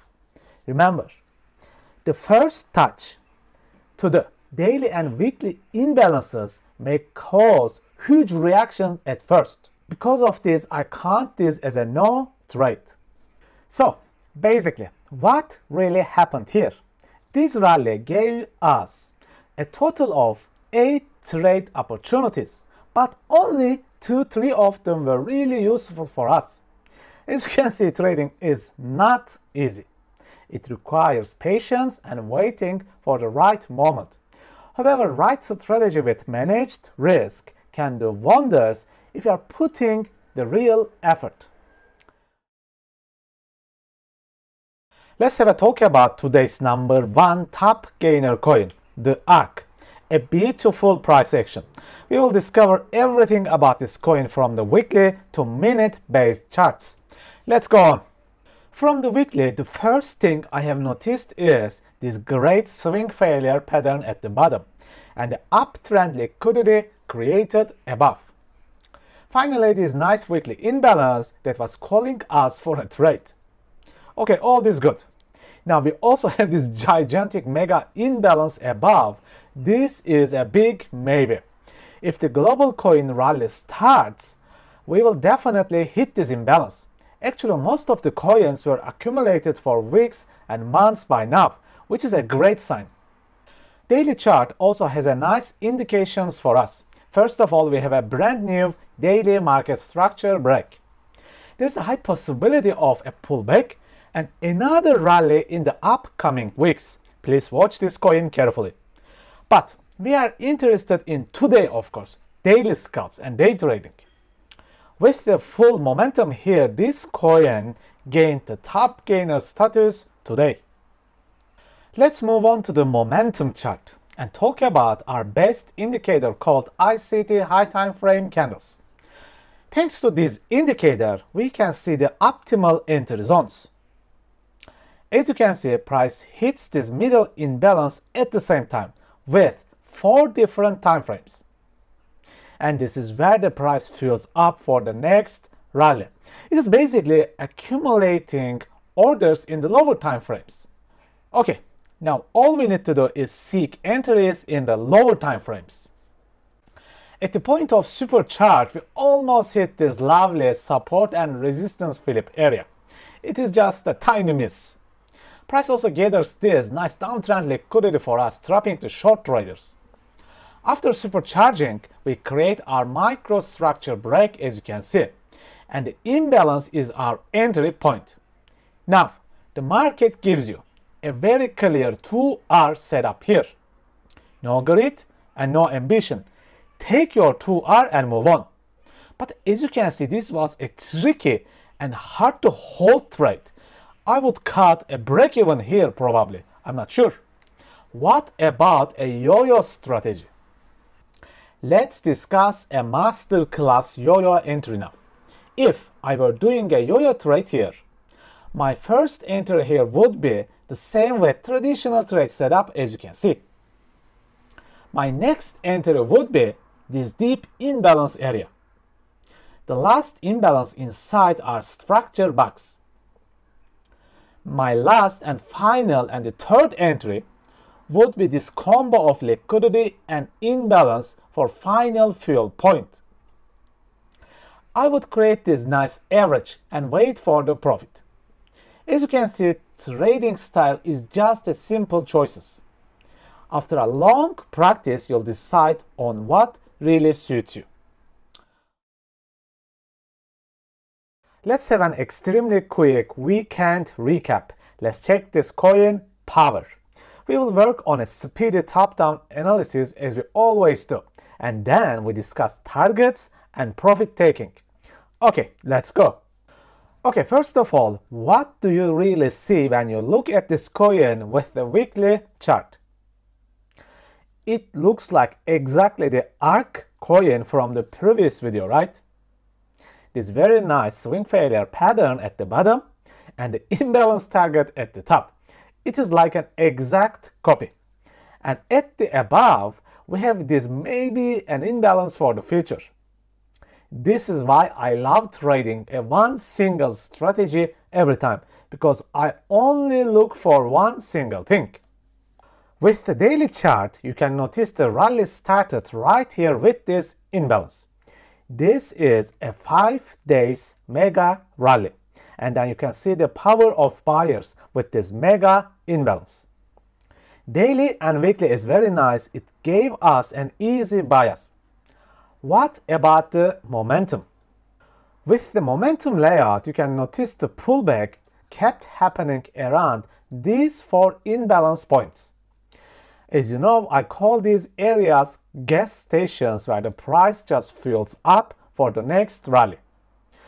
Remember, the first touch to the daily and weekly imbalances may cause huge reactions at first. Because of this, I count this as a no trade. So basically, what really happened here? This rally gave us a total of 8 trade opportunities, but only 2-3 of them were really useful for us. As you can see, trading is not easy. It requires patience and waiting for the right moment. However, right strategy with managed risk can do wonders if you are putting the real effort. Let's have a talk about today's number 1 top gainer coin, the ARK, a beautiful price action. We will discover everything about this coin from the weekly to minute-based charts. Let's go on. From the weekly, the first thing I have noticed is this great swing failure pattern at the bottom and the uptrend liquidity created above. Finally, this nice weekly imbalance that was calling us for a trade. Okay, all this good. Now we also have this gigantic mega imbalance above. This is a big maybe. If the global coin rally starts, we will definitely hit this imbalance. Actually, most of the coins were accumulated for weeks and months by now, which is a great sign. Daily chart also has a nice indications for us. First of all, we have a brand new daily market structure break. There's a high possibility of a pullback and another rally in the upcoming weeks. Please watch this coin carefully. But we are interested in today, of course, daily scalps and day trading. With the full momentum here, this coin gained the top gainer status today. Let's move on to the momentum chart and talk about our best indicator called ICT high time frame candles. Thanks to this indicator, we can see the optimal entry zones. As you can see, price hits this middle imbalance at the same time with 4 different time frames. And this is where the price fuels up for the next rally. It is basically accumulating orders in the lower time frames. Okay, now all we need to do is seek entries in the lower time frames. At the point of super chart, we almost hit this lovely support and resistance flip area. It is just a tiny miss. Price also gathers this nice downtrend liquidity for us, trapping the short traders. After supercharging, we create our microstructure break, as you can see, and the imbalance is our entry point. Now, the market gives you a very clear 2R setup here. No grit and no ambition. Take your 2R and move on. But as you can see, this was a tricky and hard to hold trade. I would cut a break even here probably, I'm not sure. What about a yo-yo strategy? Let's discuss a masterclass yo-yo entry now. If I were doing a yo-yo trade here, my first entry here would be the same with traditional trade setup, as you can see. My next entry would be this deep imbalance area. The last imbalance inside our structure box. My last and final and the third entry would be this combo of liquidity and imbalance for final fuel point. I would create this nice average and wait for the profit. As you can see, trading style is just a simple choices. After a long practice, you'll decide on what really suits you. Let's have an extremely quick weekend recap. Let's check this coin power. We will work on a speedy top-down analysis as we always do, and then we discuss targets and profit taking. Okay, let's go. Okay, first of all, what do you really see when you look at this coin with the weekly chart? It looks like exactly the ARK coin from the previous video, right? This very nice swing failure pattern at the bottom and the imbalance target at the top. It is like an exact copy. And at the above, we have this maybe an imbalance for the future. This is why I love trading a one single strategy every time, because I only look for one single thing. With the daily chart, you can notice the rally started right here with this imbalance. This is a 5 days mega rally, And then you can see the power of buyers with this mega imbalance. Daily and weekly is very nice. It gave us an easy bias. What about the momentum? With the momentum layout, you can notice the pullback kept happening around these 4 imbalance points. As you know, I call these areas gas stations where the price just fuels up for the next rally.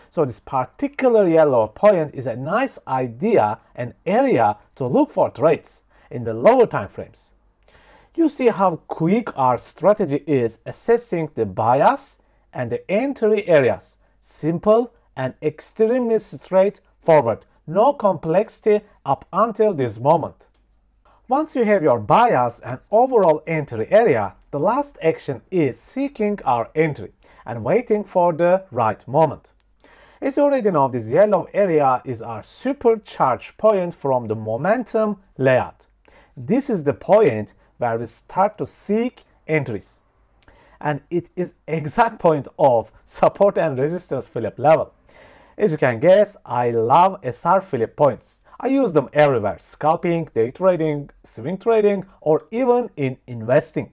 So this particular yellow point is a nice idea, an area to look for trades in the lower time frames. You see how quick our strategy is assessing the bias and the entry areas. Simple and extremely straightforward. No complexity up until this moment. Once you have your bias and overall entry area, the last action is seeking our entry and waiting for the right moment. As you already know, this yellow area is our supercharged point from the momentum layout. This is the point where we start to seek entries. And it is exact point of support and resistance Philip level. As you can guess, I love SR Philip points. I use them everywhere: scalping, day trading, swing trading, or even in investing.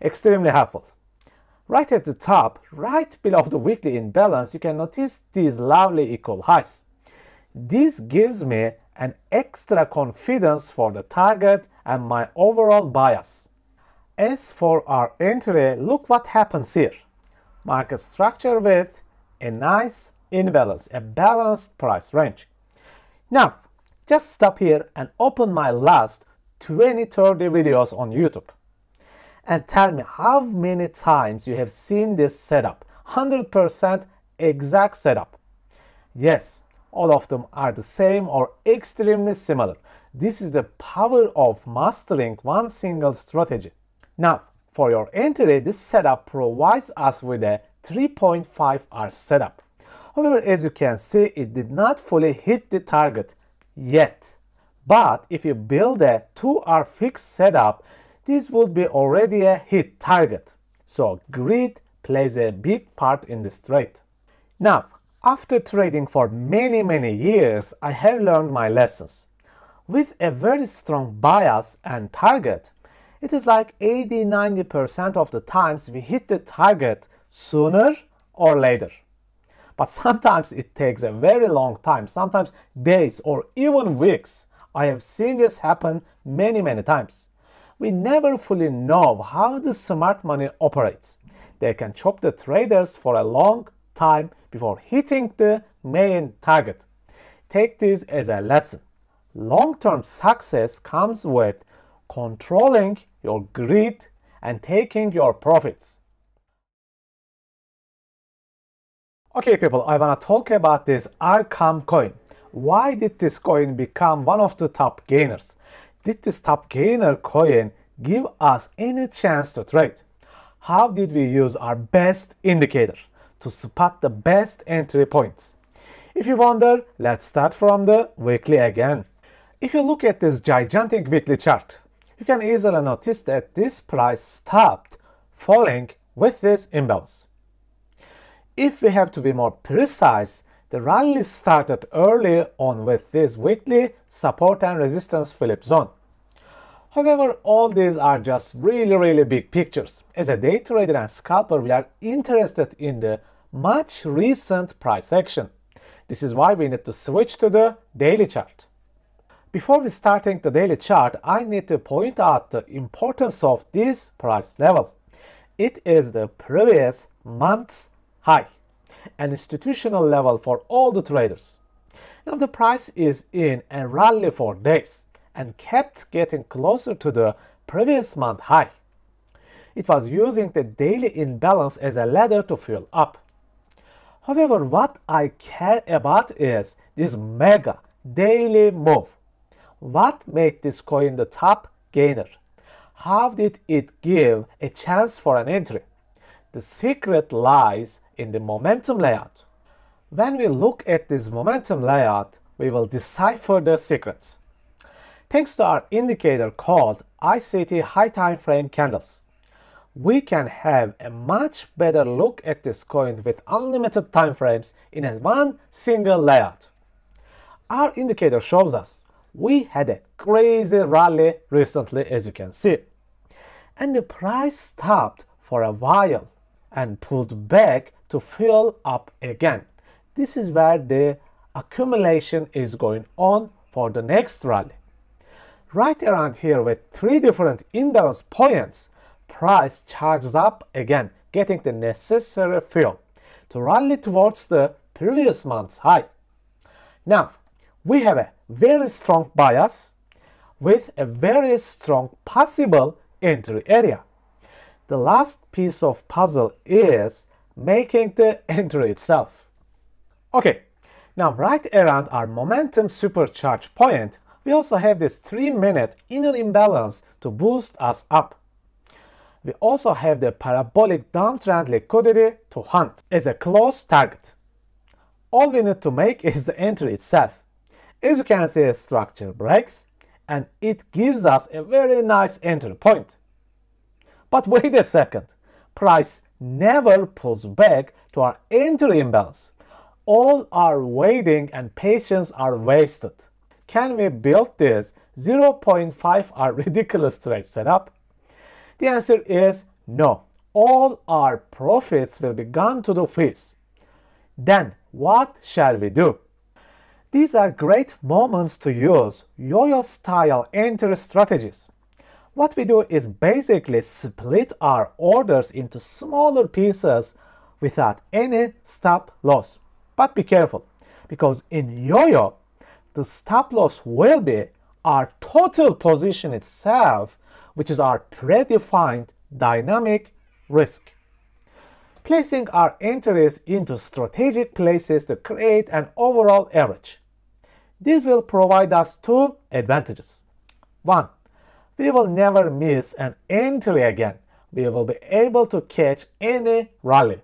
Extremely helpful. Right at the top, right below the weekly imbalance, you can notice these lovely equal highs. This gives me an extra confidence for the target and my overall bias. As for our entry, look what happens here. Market structure with a nice imbalance, a balanced price range. Now, just stop here and open my last 20-30 videos on YouTube. And tell me how many times you have seen this setup. 100% exact setup. Yes, all of them are the same or extremely similar. This is the power of mastering one single strategy. Now, for your entry, this setup provides us with a 3.5 hour setup. However, as you can see, it did not fully hit the target yet. But if you build a 2-hour fixed setup, this would be already a hit target. So greed plays a big part in this trade. Now, after trading for many years, I have learned my lessons. With a very strong bias and target, it is like 80–90% of the times we hit the target sooner or later. But sometimes it takes a very long time, sometimes days or even weeks. I have seen this happen many times. We never fully know how the smart money operates. They can chop the traders for a long time before hitting the main target. Take this as a lesson. Long-term success comes with controlling your greed and taking your profits. Okay people, I want to talk about this Arkham coin. Why did this coin become one of the top gainers? Did this top gainer coin give us any chance to trade? How did we use our best indicator to spot the best entry points? If you wonder, let's start from the weekly again. If you look at this gigantic weekly chart, you can easily notice that this price stopped falling with this imbalance. If we have to be more precise, the rally started early on with this weekly support and resistance Philip zone. However, all these are just really big pictures. As a day trader and scalper, we are interested in the much recent price action. This is why we need to switch to the daily chart. Before we starting the daily chart, I need to point out the importance of this price level. It is the previous month's high, an institutional level for all the traders. Now the price is in a rally for days and kept getting closer to the previous month high. It was using the daily imbalance as a ladder to fuel up. However, what I care about is this mega daily move. What made this coin the top gainer? How did it give a chance for an entry? The secret lies in the momentum layout. When we look at this momentum layout, we will decipher the secrets. Thanks to our indicator called ICT high time frame candles, we can have a much better look at this coin with unlimited time frames in one single layout. our indicator shows us we had a crazy rally recently, as you can see. And the price stopped for a while and pulled back to fill up again. This is where the accumulation is going on for the next rally. Right around here with 3 different imbalance points, price charges up again, getting the necessary fuel to rally towards the previous month's high. Now, we have a very strong bias with a very strong possible entry area. The last piece of puzzle is making the entry itself. Okay, now right around our momentum supercharge point, we also have this 3-minute inner imbalance to boost us up. We also have the parabolic downtrend liquidity to hunt as a close target. All we need to make is the entry itself. As you can see, structure breaks and it gives us a very nice entry point. But wait a second, price never pulls back to our entry imbalance. All our waiting and patience are wasted. Can we build this 0.5 ridiculous trade setup? The answer is no. All our profits will be gone to the fees. Then what shall we do? These are great moments to use yo-yo style entry strategies. What we do is basically split our orders into smaller pieces without any stop loss. But be careful, because in yo-yo, the stop loss will be our total position itself, which is our predefined dynamic risk. Placing our entries into strategic places to create an overall average. This will provide us 2 advantages. 1. We will never miss an entry again. We will be able to catch any rally.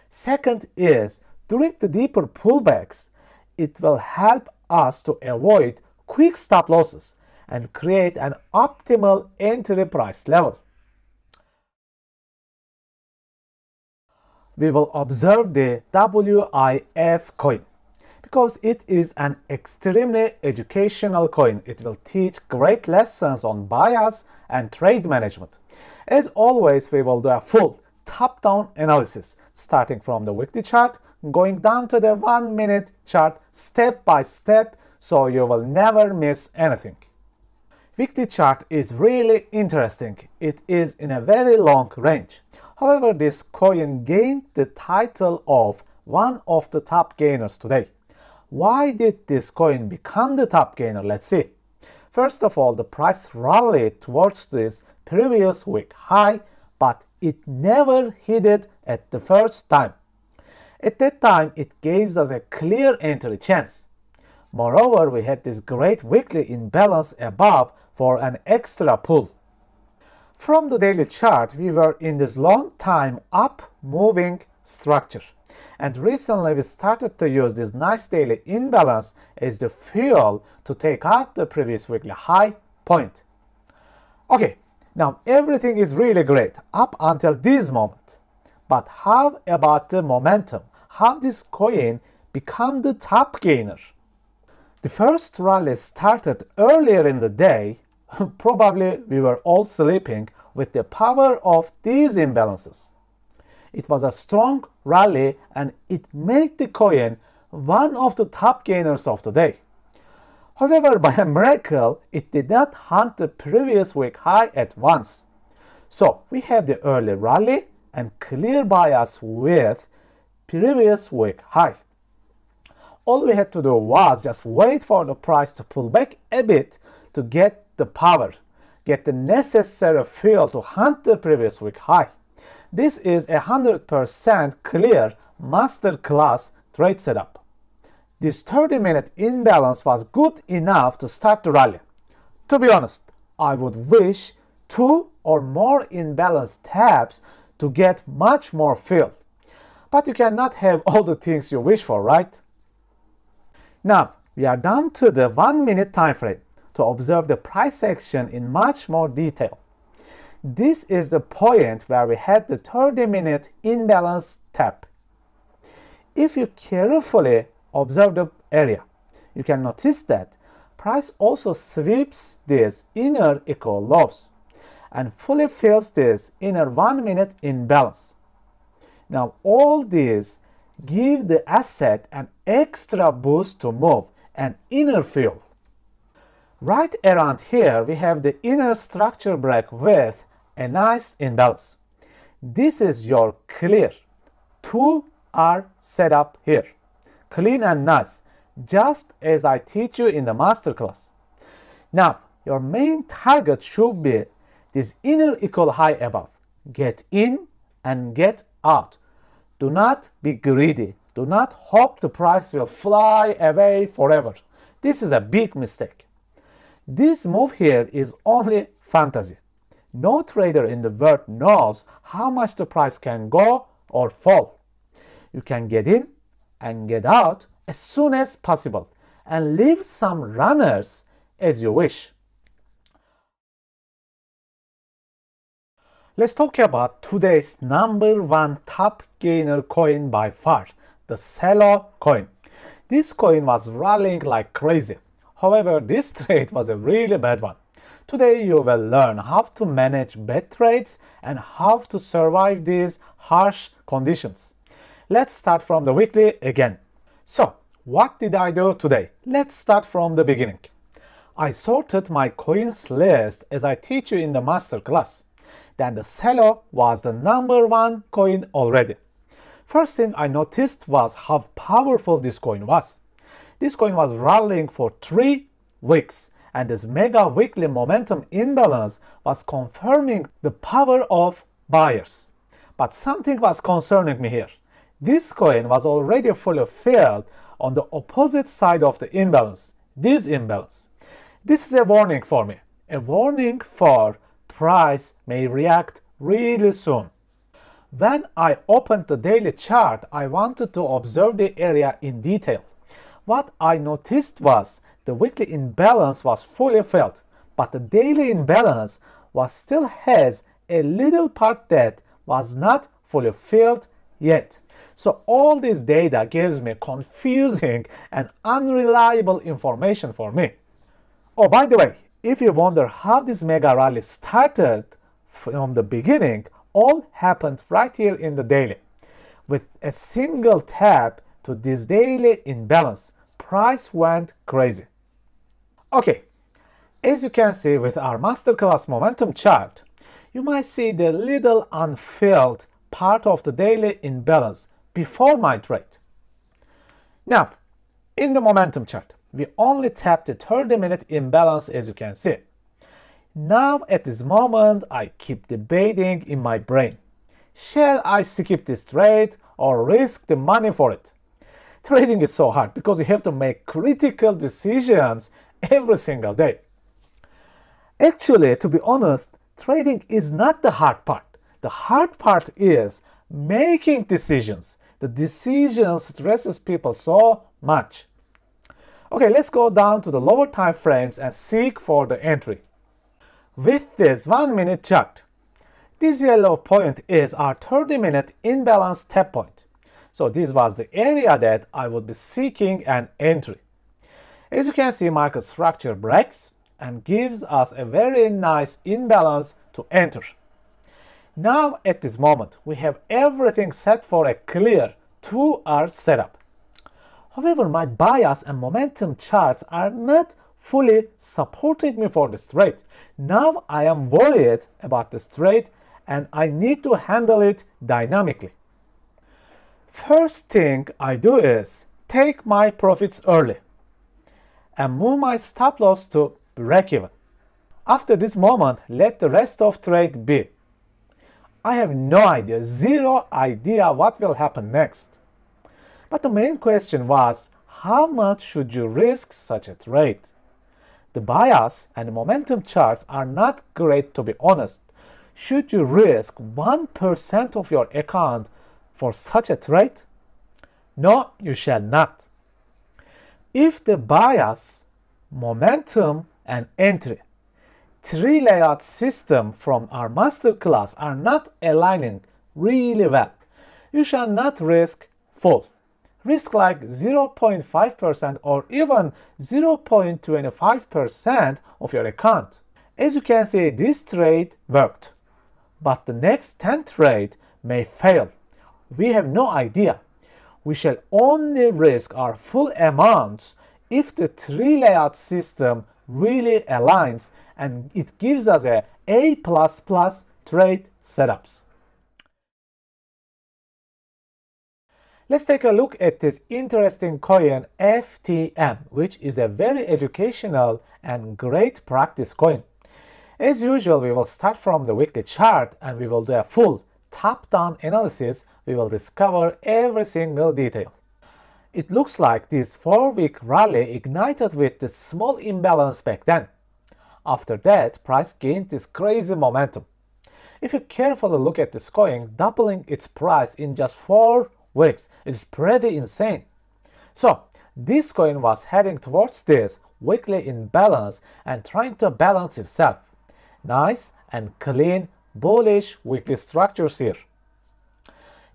Second is, during the deeper pullbacks, it will help us to avoid quick stop losses and create an optimal entry price level. We will observe the WIF coin because it is an extremely educational coin. It will teach great lessons on bias and trade management. As always, we will do a full top-down analysis starting from the weekly chart, going down to the 1-minute chart step by step, so you will never miss anything. Weekly chart is really interesting. It is in a very long range. However, this coin gained the title of one of the top gainers today. Why did this coin become the top gainer? Let's see. First of all, the price rallied towards this previous week high, but it never hit it at the first time. At that time, it gave us a clear entry chance. Moreover, we had this great weekly imbalance above for an extra pull. From the daily chart, we were in this long time up moving structure. And recently we started to use this nice daily imbalance as the fuel to take out the previous weekly high point. Okay, now everything is really great up until this moment. But how about the momentum? How this coin become the top gainer? The first rally started earlier in the day. Probably we were all sleeping with the power of these imbalances. It was a strong rally and it made the coin one of the top gainers of the day. However, by a miracle, it did not hunt the previous week high at once. So we have the early rally and clear bias with previous week high. All we had to do was just wait for the price to pull back a bit to get the power, get the necessary fuel to hunt the previous week high. This is a 100% clear masterclass trade setup. This 30-minute imbalance was good enough to start the rally. To be honest, I would wish 2 or more imbalance taps to get much more fuel. But you cannot have all the things you wish for, right? Now, we are down to the 1-minute time frame to observe the price action in much more detail. This is the point where we had the 30-minute imbalance tap. If you carefully observe the area, you can notice that price also sweeps these inner equal lows and fully fills this inner 1 minute imbalance. Now all these give the asset an extra boost to move, an inner fuel. Right around here we have the inner structure break with a nice imbalance. This is your clear. Two are set up here, clean and nice, just as I teach you in the masterclass. Now your main target should be this inner equal high above. Get in and get out. Do not be greedy. Do not hope the price will fly away forever. This is a big mistake. This move here is only fantasy. No trader in the world knows how much the price can go or fall. You can get in and get out as soon as possible and leave some runners as you wish. Let's talk about today's #1 top gainer coin by far, the Celo coin. This coin was rallying like crazy. However, this trade was a really bad one. Today you will learn how to manage bad trades and how to survive these harsh conditions. Let's start from the weekly again. So, what did I do today? Let's start from the beginning. I sorted my coins list as I teach you in the masterclass. Then the Celo was the #1 coin already. First thing I noticed was how powerful this coin was. This coin was rallying for 3 weeks, and this mega weekly momentum imbalance was confirming the power of buyers. But something was concerning me here. This coin was already fully filled on the opposite side of the imbalance, this imbalance. This is a warning for me, a warning for price may react really soon. When I opened the daily chart, I wanted to observe the area in detail. What I noticed was the weekly imbalance was fully filled, but the daily imbalance still has a little part that was not fully filled yet. So all this data gives me confusing and unreliable information for me. Oh, by the way, if you wonder how this mega rally started from the beginning, all happened right here in the daily. With a single tap to this daily imbalance, price went crazy. Okay, as you can see with our masterclass momentum chart, you might see the little unfilled part of the daily imbalance before my trade. Now, in the momentum chart, we only tapped the 30-minute imbalance as you can see. Now at this moment, I keep debating in my brain. Shall I skip this trade or risk the money for it? Trading is so hard because you have to make critical decisions every single day. Actually, to be honest, trading is not the hard part. The hard part is making decisions. The decision stresses people so much. Okay, let's go down to the lower time frames and seek for the entry. With this 1-minute chart, this yellow point is our 30-minute imbalance tap point. So this was the area that I would be seeking an entry. As you can see, market structure breaks and gives us a very nice imbalance to enter. Now at this moment, we have everything set for a clear 2-hour setup. However, my bias and momentum charts are not fully supporting me for this trade. Now I am worried about this trade and I need to handle it dynamically. First thing I do is take my profits early and move my stop loss to break even. After this moment, let the rest of trade be. I have no idea, zero idea what will happen next. But the main question was, how much should you risk such a trade? The bias and the momentum charts are not great, to be honest. Should you risk 1% of your account for such a trade? No, you shall not. If the bias, momentum, and entry, 3 layout system from our masterclass are not aligning really well, you shall not risk full. risk like 0.5% or even 0.25% of your account. As you can see, this trade worked, but the next 10 trade may fail. We have no idea. We shall only risk our full amounts if the 3 layout system really aligns and it gives us a A++ trade setups. Let's take a look at this interesting coin FTM, which is a very educational and great practice coin. As usual, we will start from the weekly chart and we will do a full top-down analysis. We will discover every single detail. It looks like this 4-week rally ignited with the small imbalance back then. After that, price gained this crazy momentum. If you carefully look at this coin, doubling its price in just 4 weeks is pretty insane. So, this coin was heading towards this weekly imbalance and trying to balance itself. Nice and clean, bullish weekly structures here.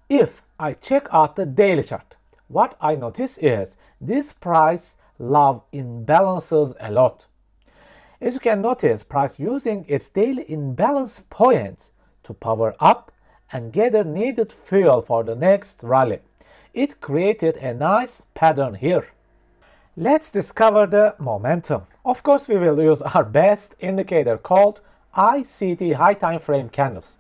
If I check out the daily chart, what I notice is this price loves imbalances a lot. As you can notice, price using its daily imbalance points to power up and gather needed fuel for the next rally. It created a nice pattern here. Let's discover the momentum. Of course, we will use our best indicator called ICT high time frame candles.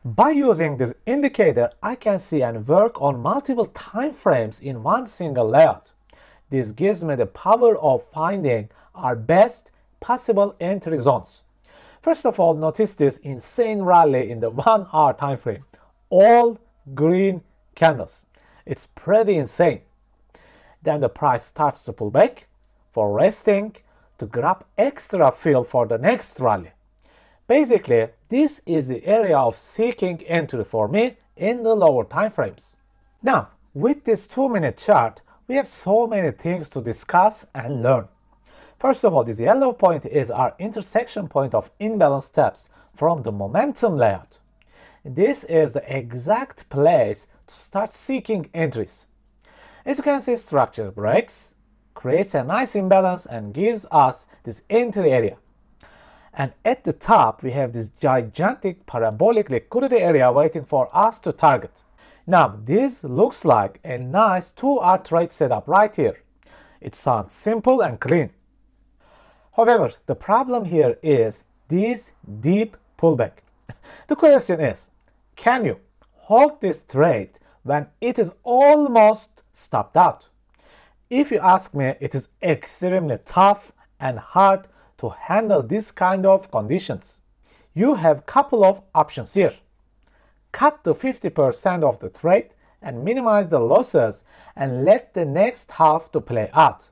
By using this indicator, I can see and work on multiple time frames in one single layout. This gives me the power of finding our best possible entry zones. First of all, notice this insane rally in the 1 hour time frame. All green candles. It's pretty insane. Then the price starts to pull back for resting to grab extra fuel for the next rally. Basically, this is the area of seeking entry for me in the lower time frames. Now, with this 2-minute chart, we have so many things to discuss and learn. First of all, this yellow point is our intersection point of imbalance steps from the momentum layout. This is the exact place to start seeking entries. As you can see, structure breaks, creates a nice imbalance and gives us this entry area. And at the top, we have this gigantic parabolic liquidity area waiting for us to target. Now, this looks like a nice 2-hour trade setup right here. It sounds simple and clean. However, the problem here is this deep pullback. The question is, can you hold this trade when it is almost stopped out? If you ask me, it is extremely tough and hard to handle this kind of conditions. You have a couple of options here. Cut the 50% of the trade and minimize the losses and let the next half to play out.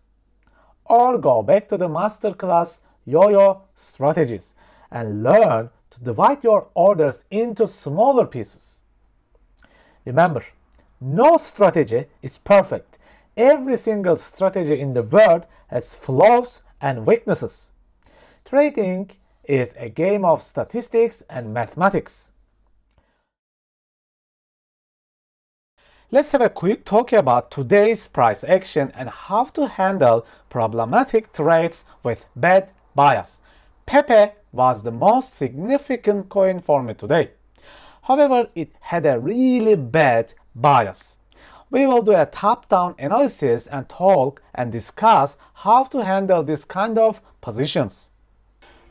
Or go back to the masterclass YOYO strategies and learn to divide your orders into smaller pieces. Remember, no strategy is perfect. Every single strategy in the world has flaws and weaknesses. Trading is a game of statistics and mathematics. Let's have a quick talk about today's price action and how to handle problematic trades with bad bias. Pepe was the most significant coin for me today. However, it had a really bad bias. We will do a top-down analysis and talk and discuss how to handle this kind of positions.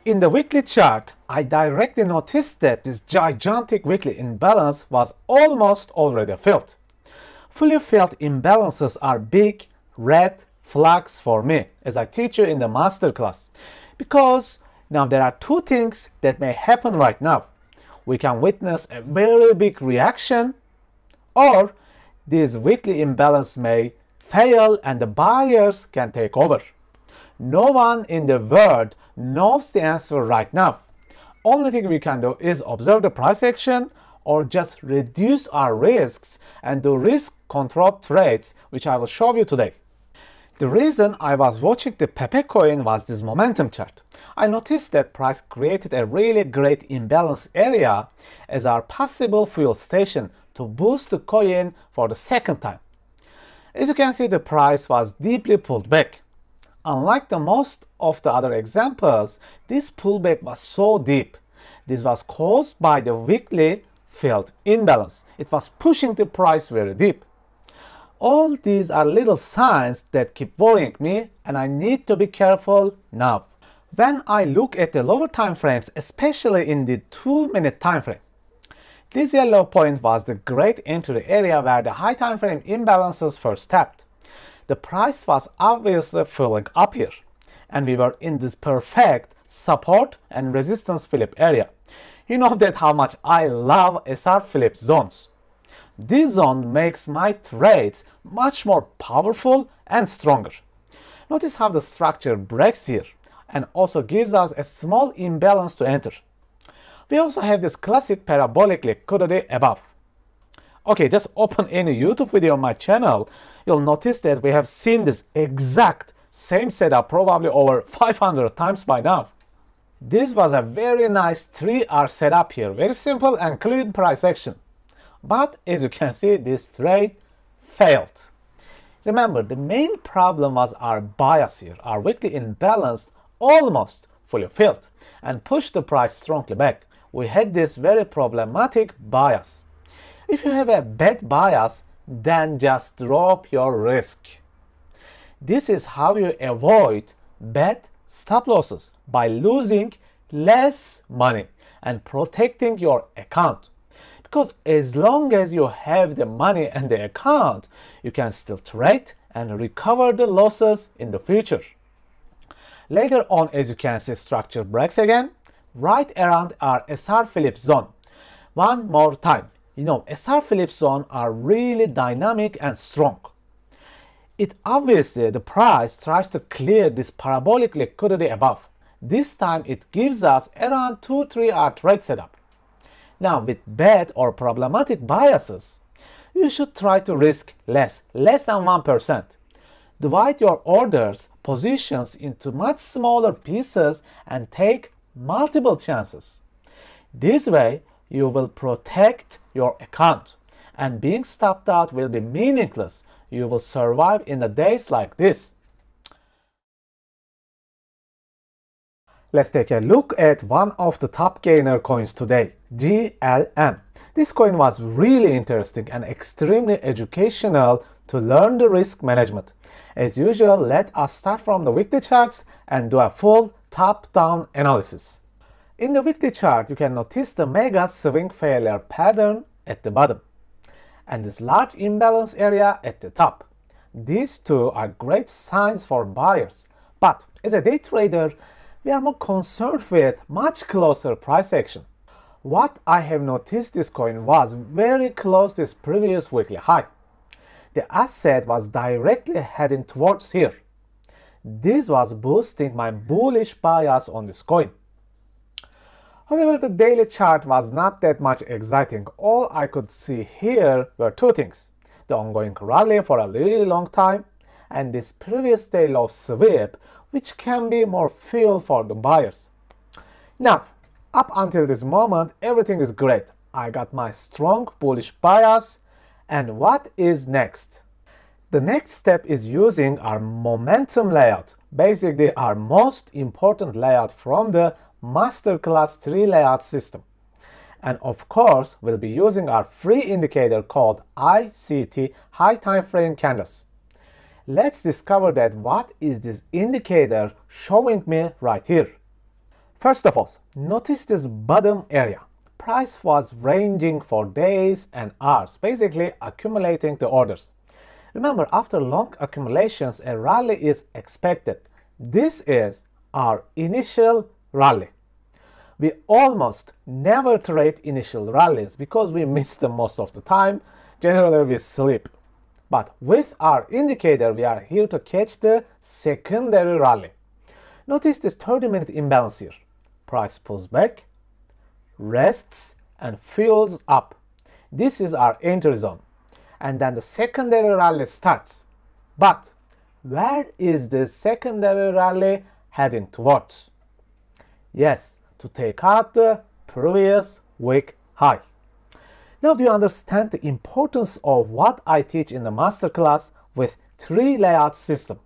In the weekly chart, I directly noticed that this gigantic weekly imbalance was almost already filled. Fully filled imbalances are big red flags for me, as I teach you in the masterclass. Because now there are 2 things that may happen right now. We can witness a very big reaction, or this weekly imbalance may fail and the buyers can take over. No one in the world knows the answer right now. Only thing we can do is observe the price action or just reduce our risks and do risk control trades, which I will show you today. The reason I was watching the Pepe coin was this momentum chart. I noticed that price created a really great imbalance area as our possible fuel station to boost the coin for the second time. As you can see, the price was deeply pulled back. Unlike the most of the other examples, this pullback was so deep. This was caused by the weekly filled imbalance. It was pushing the price very deep. All these are little signs that keep worrying me, and I need to be careful now. When I look at the lower time frames, especially in the 2-minute time frame, this yellow point was the great entry area where the high time frame imbalances first tapped. The price was obviously filling up here, and we were in this perfect support and resistance flip area. You know that how much I love SR flip zones. This zone makes my trades much more powerful and stronger. Notice how the structure breaks here and also gives us a small imbalance to enter. We also have this classic parabolic liquidity above. Okay, just open any YouTube video on my channel. You'll notice that we have seen this exact same setup probably over 500 times by now. This was a very nice 3-hour setup here, very simple and clean price action. But as you can see, this trade failed. Remember, the main problem was our bias here. Our weekly imbalance almost fully filled and pushed the price strongly back. We had this very problematic bias. If you have a bad bias, then just drop your risk. This is how you avoid bad stop losses, by losing less money and protecting your account. Because as long as you have the money and the account, you can still trade and recover the losses in the future. Later on, as you can see, structure breaks again, right around our SR flip zone. One more time. You know, SR flip zone are really dynamic and strong. It obviously, the price tries to clear this parabolic liquidity above. This time it gives us around 2-3 hour trade setup. Now with bad or problematic biases, you should try to risk less than 1%. Divide your orders, positions into much smaller pieces and take multiple chances. This way you will protect your account, and being stopped out will be meaningless. You will survive in the days like this. Let's take a look at one of the top gainer coins today, GLM. This coin was really interesting and extremely educational to learn the risk management. As usual, let us start from the weekly charts and do a full top-down analysis. In the weekly chart, you can notice the mega swing failure pattern at the bottom and this large imbalance area at the top. These two are great signs for buyers, but as a day trader, we are more concerned with much closer price action. What I have noticed this coin was very close to its previous weekly high. The asset was directly heading towards here. This was boosting my bullish bias on this coin. However, the daily chart was not that much exciting. All I could see here were two things: the ongoing rally for a really long time and this previous day low sweep, which can be more fuel for the buyers. Now, up until this moment, everything is great. I got my strong bullish bias, and what is next? The next step is using our momentum layout, basically our most important layout from the MASTERCLASS 3 layout system. And of course, we'll be using our free indicator called ICT, high time frame candles. Let's discover that what is this indicator showing me right here. First of all, notice this bottom area. Price was ranging for days and hours, basically accumulating the orders. Remember, after long accumulations, a rally is expected. This is our initial rally. We almost never trade initial rallies because we miss them most of the time. Generally, we sleep. But with our indicator, we are here to catch the secondary rally. Notice this 30-minute imbalance here. Price pulls back, rests, and fuels up. This is our entry zone. And then the secondary rally starts. But where is the secondary rally heading towards? Yes, to take out the previous week high. Now, do you understand the importance of what I teach in the masterclass? with 3 layout system.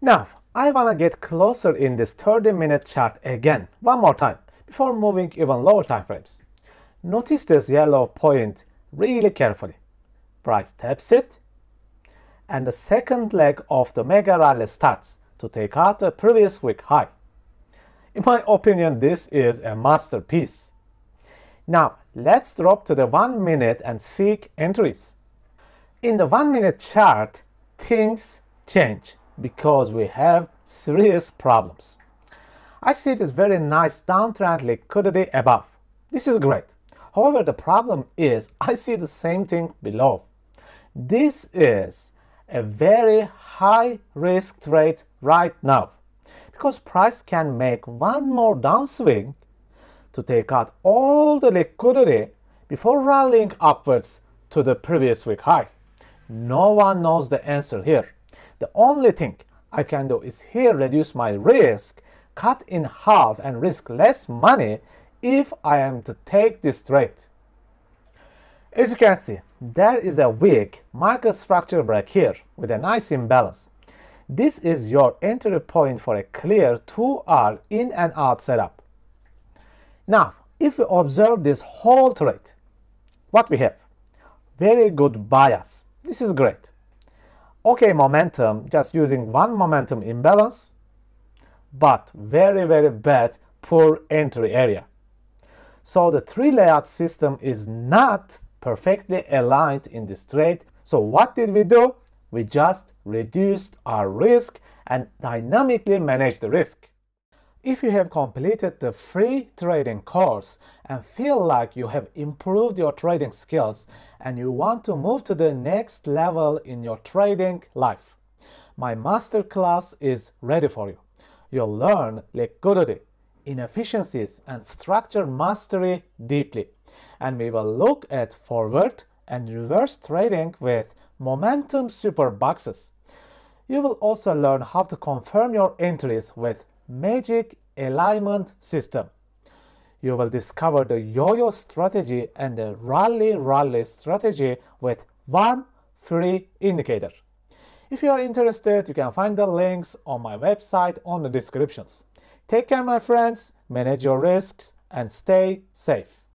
Now, I wanna get closer in this 30-minute chart again, one more time, before moving even lower time frames. Notice this yellow point really carefully. Price taps it, and the second leg of the mega rally starts to take out the previous week high. In my opinion, this is a masterpiece. Now, let's drop to the 1 minute and seek entries. In the 1 minute chart, things change because we have serious problems. I see this very nice downtrend liquidity above. This is great. However, the problem is I see the same thing below. This is a very high risk trade right now because price can make one more downswing to take out all the liquidity before rallying upwards to the previous week high. No one knows the answer here. The only thing I can do is here reduce my risk, cut in half and risk less money if I am to take this trade. As you can see, there is a weak market structure break here with a nice imbalance. This is your entry point for a clear 2R in and out setup. Now, if we observe this whole trade, what we have? Very good bias. This is great. Okay, momentum, just using one momentum imbalance, but very bad, poor entry area. So the 3 layout system is not perfectly aligned in this trade. So what did we do? We just reduced our risk and dynamically managed the risk. If you have completed the free trading course and feel like you have improved your trading skills and you want to move to the next level in your trading life, my masterclass is ready for you. You'll learn liquidity, inefficiencies, and structure mastery deeply. And we will look at forward and reverse trading with momentum super boxes. You will also learn how to confirm your entries with magic alignment system. You will discover the yo-yo strategy and the rally strategy with one free indicator. If you are interested, you can find the links on my website on the descriptions. Take care, my friends, manage your risks, and stay safe.